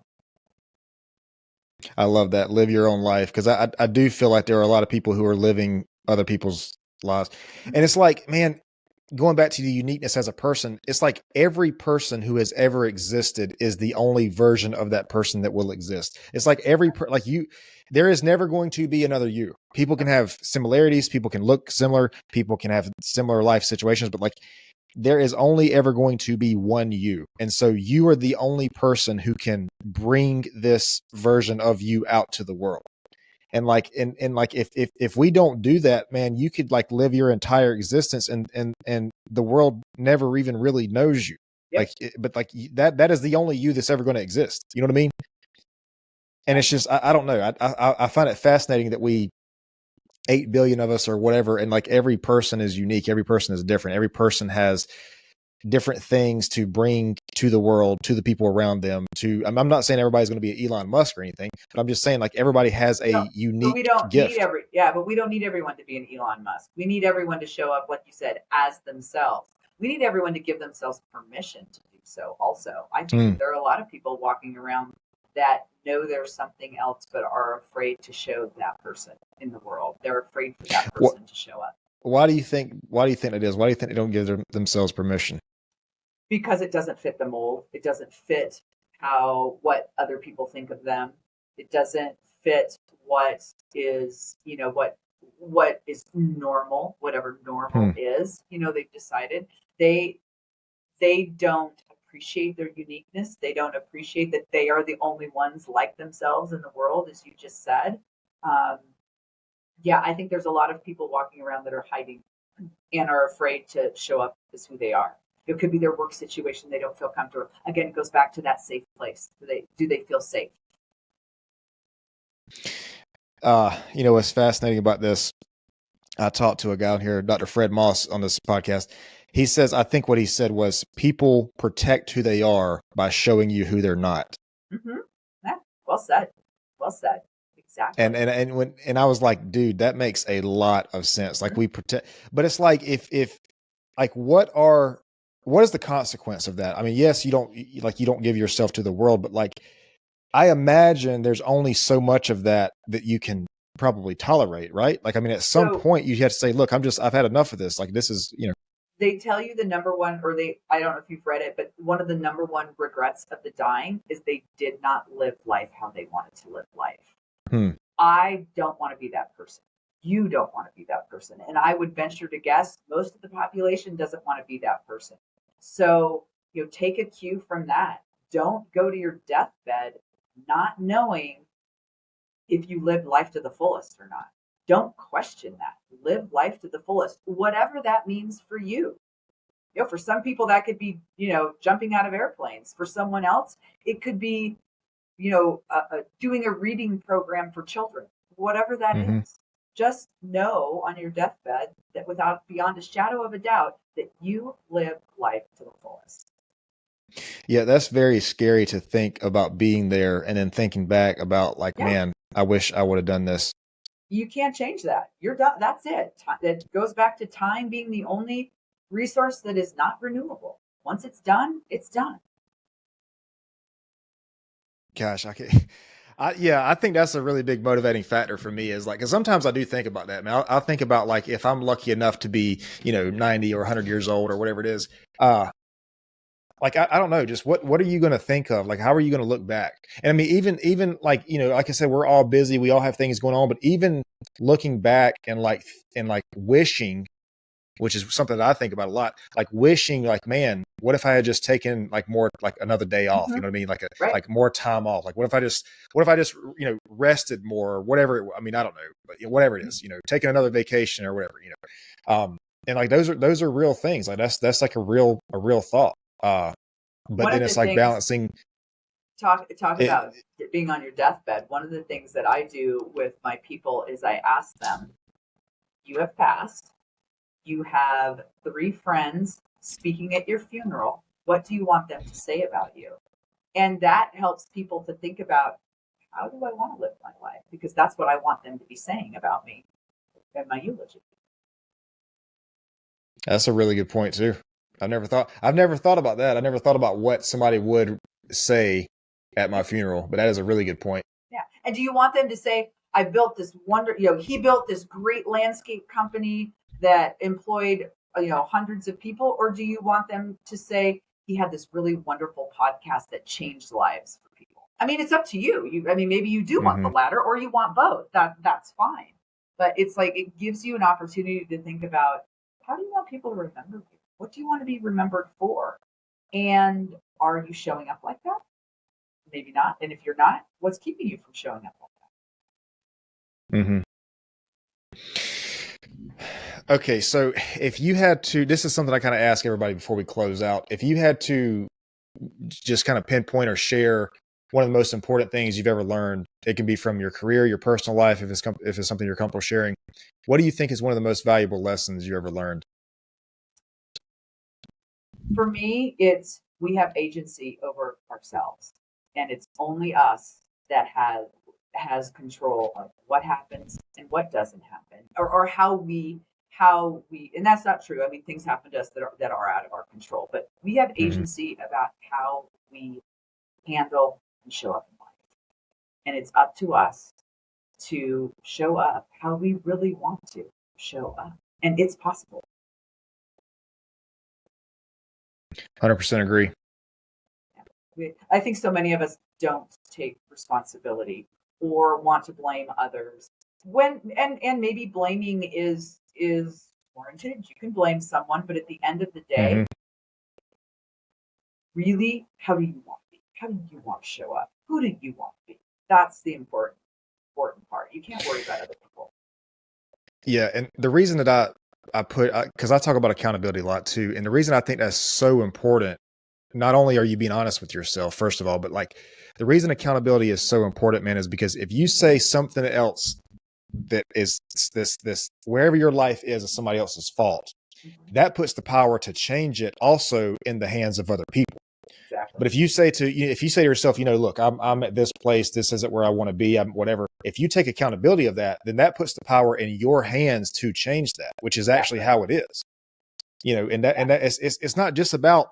I love that. Live your own life. Because I do feel like there are a lot of people who are living other people's lives. And it's like, man, going back to the uniqueness as a person, it's like every person who has ever existed is the only version of that person that will exist. It's like there is never going to be another you. People can have similarities. People can look similar. People can have similar life situations, but like there is only ever going to be one you. And so you are the only person who can bring this version of you out to the world. And like, if we don't do that, man, you could like live your entire existence and the world never even really knows you. Yep. That is the only you that's ever going to exist. You know what I mean? And it's just, I don't know. I find it fascinating that we 8 billion of us or whatever. And like every person is unique. Every person is different. Every person has different things to bring to the world, to the people around them. I'm not saying everybody's going to be an Elon Musk or anything, but I'm just saying like everybody has a unique gift. But we don't need everyone to be an Elon Musk. We need everyone to show up, like you said, as themselves. We need everyone to give themselves permission to do so also. I think there are a lot of people walking around that know there's something else, but are afraid to show that person in the world. They're afraid for that person to show up. Why do you think it is? Why do you think they don't give themselves permission? Because it doesn't fit the mold. It doesn't fit what other people think of them. It doesn't fit what is, what is normal, whatever normal is. They've decided they don't appreciate their uniqueness. They don't appreciate that they are the only ones like themselves in the world, as you just said. Yeah, I think there's a lot of people walking around that are hiding and are afraid to show up as who they are. It could be their work situation; they don't feel comfortable. Again, it goes back to that safe place. Do they feel safe? What's fascinating about this, I talked to a guy on here, Dr. Fred Moss, on this podcast. He says, I think what he said was, people protect who they are by showing you who they're not. Mm-hmm. Yeah, well said. Well said. Exactly. And I was like, dude, that makes a lot of sense. Like, we protect, but it's like, if like, what is the consequence of that? I mean, yes, you don't give yourself to the world, but like, I imagine there's only so much of that you can probably tolerate, right? Like, I mean, at some point you have to say, look, I've had enough of this. Like, this is, They tell you the number one, I don't know if you've read it, but one of the number one regrets of the dying is they did not live life how they wanted to live life. I don't want to be that person. You don't want to be that person. And I would venture to guess most of the population doesn't want to be that person. So, take a cue from that. Don't go to your deathbed not knowing if you lived life to the fullest or not. Don't question that. Live life to the fullest, whatever that means for you. For some people that could be, jumping out of airplanes. For someone else, it could be, doing a reading program for children, whatever that is. Just know on your deathbed that without beyond a shadow of a doubt that you live life to the fullest. Yeah, that's very scary to think about being there and then thinking back about like, man, I wish I would have done this. You can't change that. You're done. That's it. It goes back to time being the only resource that is not renewable. Once it's done, it's done. Gosh, I think that's a really big motivating factor for me, is like, because sometimes I do think about that, man. I'll think about, like, if I'm lucky enough to be, 90 or 100 years old or whatever it is, like, I don't know, just what are you going to think of? Like, how are you going to look back? And I mean, even like, like I said, we're all busy. We all have things going on, but even looking back and wishing, which is something that I think about a lot, like wishing, like, man, what if I had just taken like more, like another day off, you know what I mean? Like like more time off. Like, what if I just, rested more or whatever? I mean, I don't know, but whatever it is, taking another vacation or whatever, and like, those are real things. Like, that's like a real thought. But then it's like balancing. Talk about being on your deathbed. One of the things that I do with my people is I ask them, you have passed. You have 3 friends speaking at your funeral. What do you want them to say about you? And that helps people to think about, how do I want to live my life? Because that's what I want them to be saying about me in my eulogy. That's a really good point too. I've never thought about that. I never thought about what somebody would say at my funeral, but that is a really good point. Yeah. And do you want them to say, I built this he built this great landscape company that employed, hundreds of people? Or do you want them to say, he had this really wonderful podcast that changed lives for people? I mean, it's up to you. Maybe you do want the latter, or you want both. That's fine. But it's like, it gives you an opportunity to think about, how do you want people to remember you? What do you want to be remembered for? And are you showing up like that? Maybe not. And if you're not, what's keeping you from showing up like that? Okay, so if you had to, this is something I kind of ask everybody before we close out. If you had to just kind of pinpoint or share one of the most important things you've ever learned, it can be from your career, your personal life, if it's something you're comfortable sharing, what do you think is one of the most valuable lessons you ever learned? For me, it's, we have agency over ourselves, and it's only us that has control of what happens and what doesn't happen, or how we, and that's not true. I mean, things happen to us that are out of our control, but we have agency about how we handle and show up in life. And it's up to us to show up how we really want to show up. And it's possible. 100% agree. I think so many of us don't take responsibility or want to blame others. And maybe blaming is warranted. You can blame someone, but at the end of the day, really, how do you want to be? How do you want to show up? Who do you want to be? That's the important part. You can't worry about other people. Yeah. And the reason that I put, because I talk about accountability a lot too. And the reason I think that's so important, not only are you being honest with yourself, first of all, but like the reason accountability is so important, man, is because if you say something else that is this wherever your life is somebody else's fault, that puts the power to change it also in the hands of other people. Exactly. But if you say to yourself, look, I'm at this place, this isn't where I want to be, I'm whatever. If you take accountability of that, then that puts the power in your hands to change that, which is actually how it is. And that it's not just about,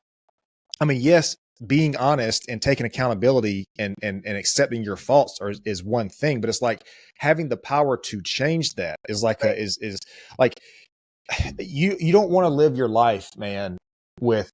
yes, being honest and taking accountability and accepting your faults is one thing, but it's like having the power to change that is like is like you don't want to live your life, man, with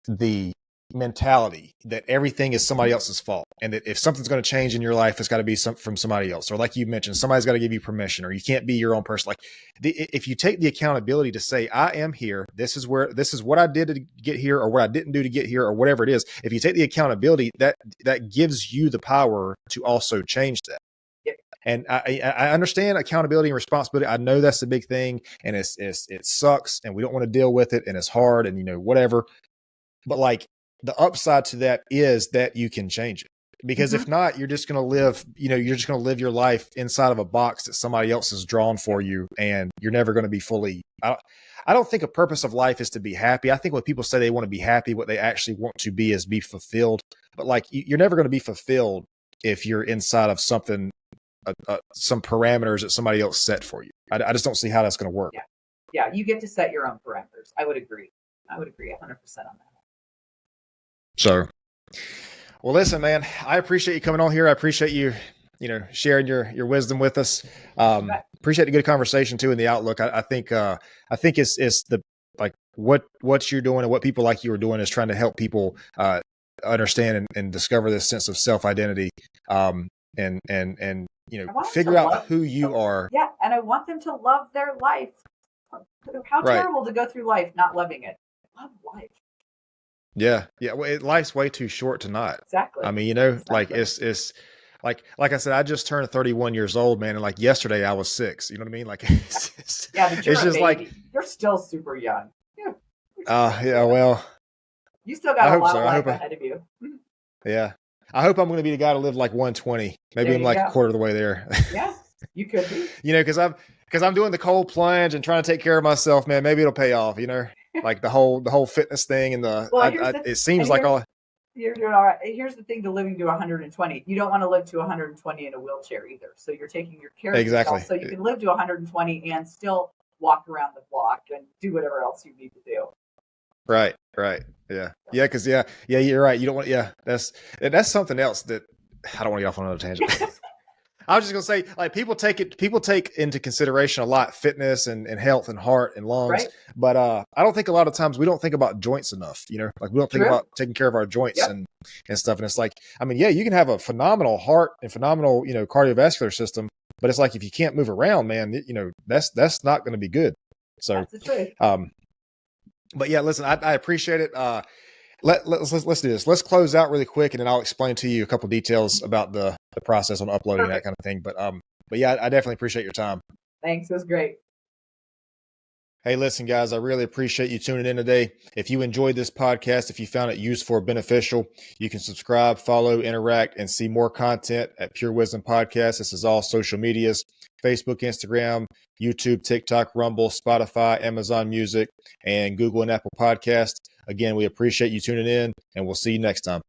the mentality that everything is somebody else's fault, and that if something's going to change in your life, it's got to be from somebody else, or like you mentioned, somebody's got to give you permission, or you can't be your own person. Like if you take the accountability to say, I am here, this is what I did to get here, or what I didn't do to get here, or whatever it is, if you take the accountability, that gives you the power to also change that. And I understand accountability and responsibility. I know that's a big thing, and it sucks, and we don't want to deal with it, and it's hard, and whatever. But like the upside to that is that you can change it, because if not, you're just going to live, your life inside of a box that somebody else has drawn for you, and you're never going to be fully. I don't think a purpose of life is to be happy. I think when people say they want to be happy, what they actually want to be is be fulfilled. But like you're never going to be fulfilled if you're inside of something. Some parameters that somebody else set for you. I just don't see how that's going to work. Yeah, you get to set your own parameters. I would agree 100% on that. So, well, listen, man, I appreciate you coming on here. I appreciate you, sharing your wisdom with us. Appreciate the good conversation too, in the outlook. I think it's the, like what you're doing and what people like you are doing is trying to help people understand and discover this sense of self-identity. And figure out who you are. Yeah, and I want them to love their life. How terrible to go through life not loving it. Love life. Yeah. Well, life's way too short to not. Exactly. Like it's like I said, I just turned 31 years old, man, and like yesterday I was 6. You know what I mean? Like it's but you're just like you're still super young. Yeah. Well, you still got a lot of life ahead of you. Yeah. I hope I'm going to be the guy to live like 120. Maybe I'm like a quarter of the way there. Yeah, you could be. Because I'm doing the cold plunge and trying to take care of myself, man. Maybe it'll pay off. Like the whole fitness thing and it seems like all. You're doing all right. Here's the thing to living to 120. You don't want to live to 120 in a wheelchair either. So you're taking your care of yourself, so you can live to 120 and still walk around the block and do whatever else you need to do. Right. Yeah. Because you're right. You don't want. Yeah, that's something else that I don't want to get off on another tangent. I was just gonna say, like people take into consideration a lot fitness and health and heart and lungs, right. But I don't think a lot of times we don't think about joints enough. Like we don't think about taking care of our joints and stuff. And it's like, you can have a phenomenal heart and phenomenal cardiovascular system, but it's like if you can't move around, man, that's not going to be good. So, that's the truth. But yeah, listen, I appreciate it. Let's do this. Let's close out really quick, and then I'll explain to you a couple details about the process on uploading that kind of thing. But yeah, I definitely appreciate your time. Thanks. It was great. Hey, listen, guys, I really appreciate you tuning in today. If you enjoyed this podcast, if you found it useful or beneficial, you can subscribe, follow, interact, and see more content at Pure Wisdom Podcast. This is all social medias: Facebook, Instagram, YouTube, TikTok, Rumble, Spotify, Amazon Music, and Google and Apple Podcasts. Again, we appreciate you tuning in, and we'll see you next time.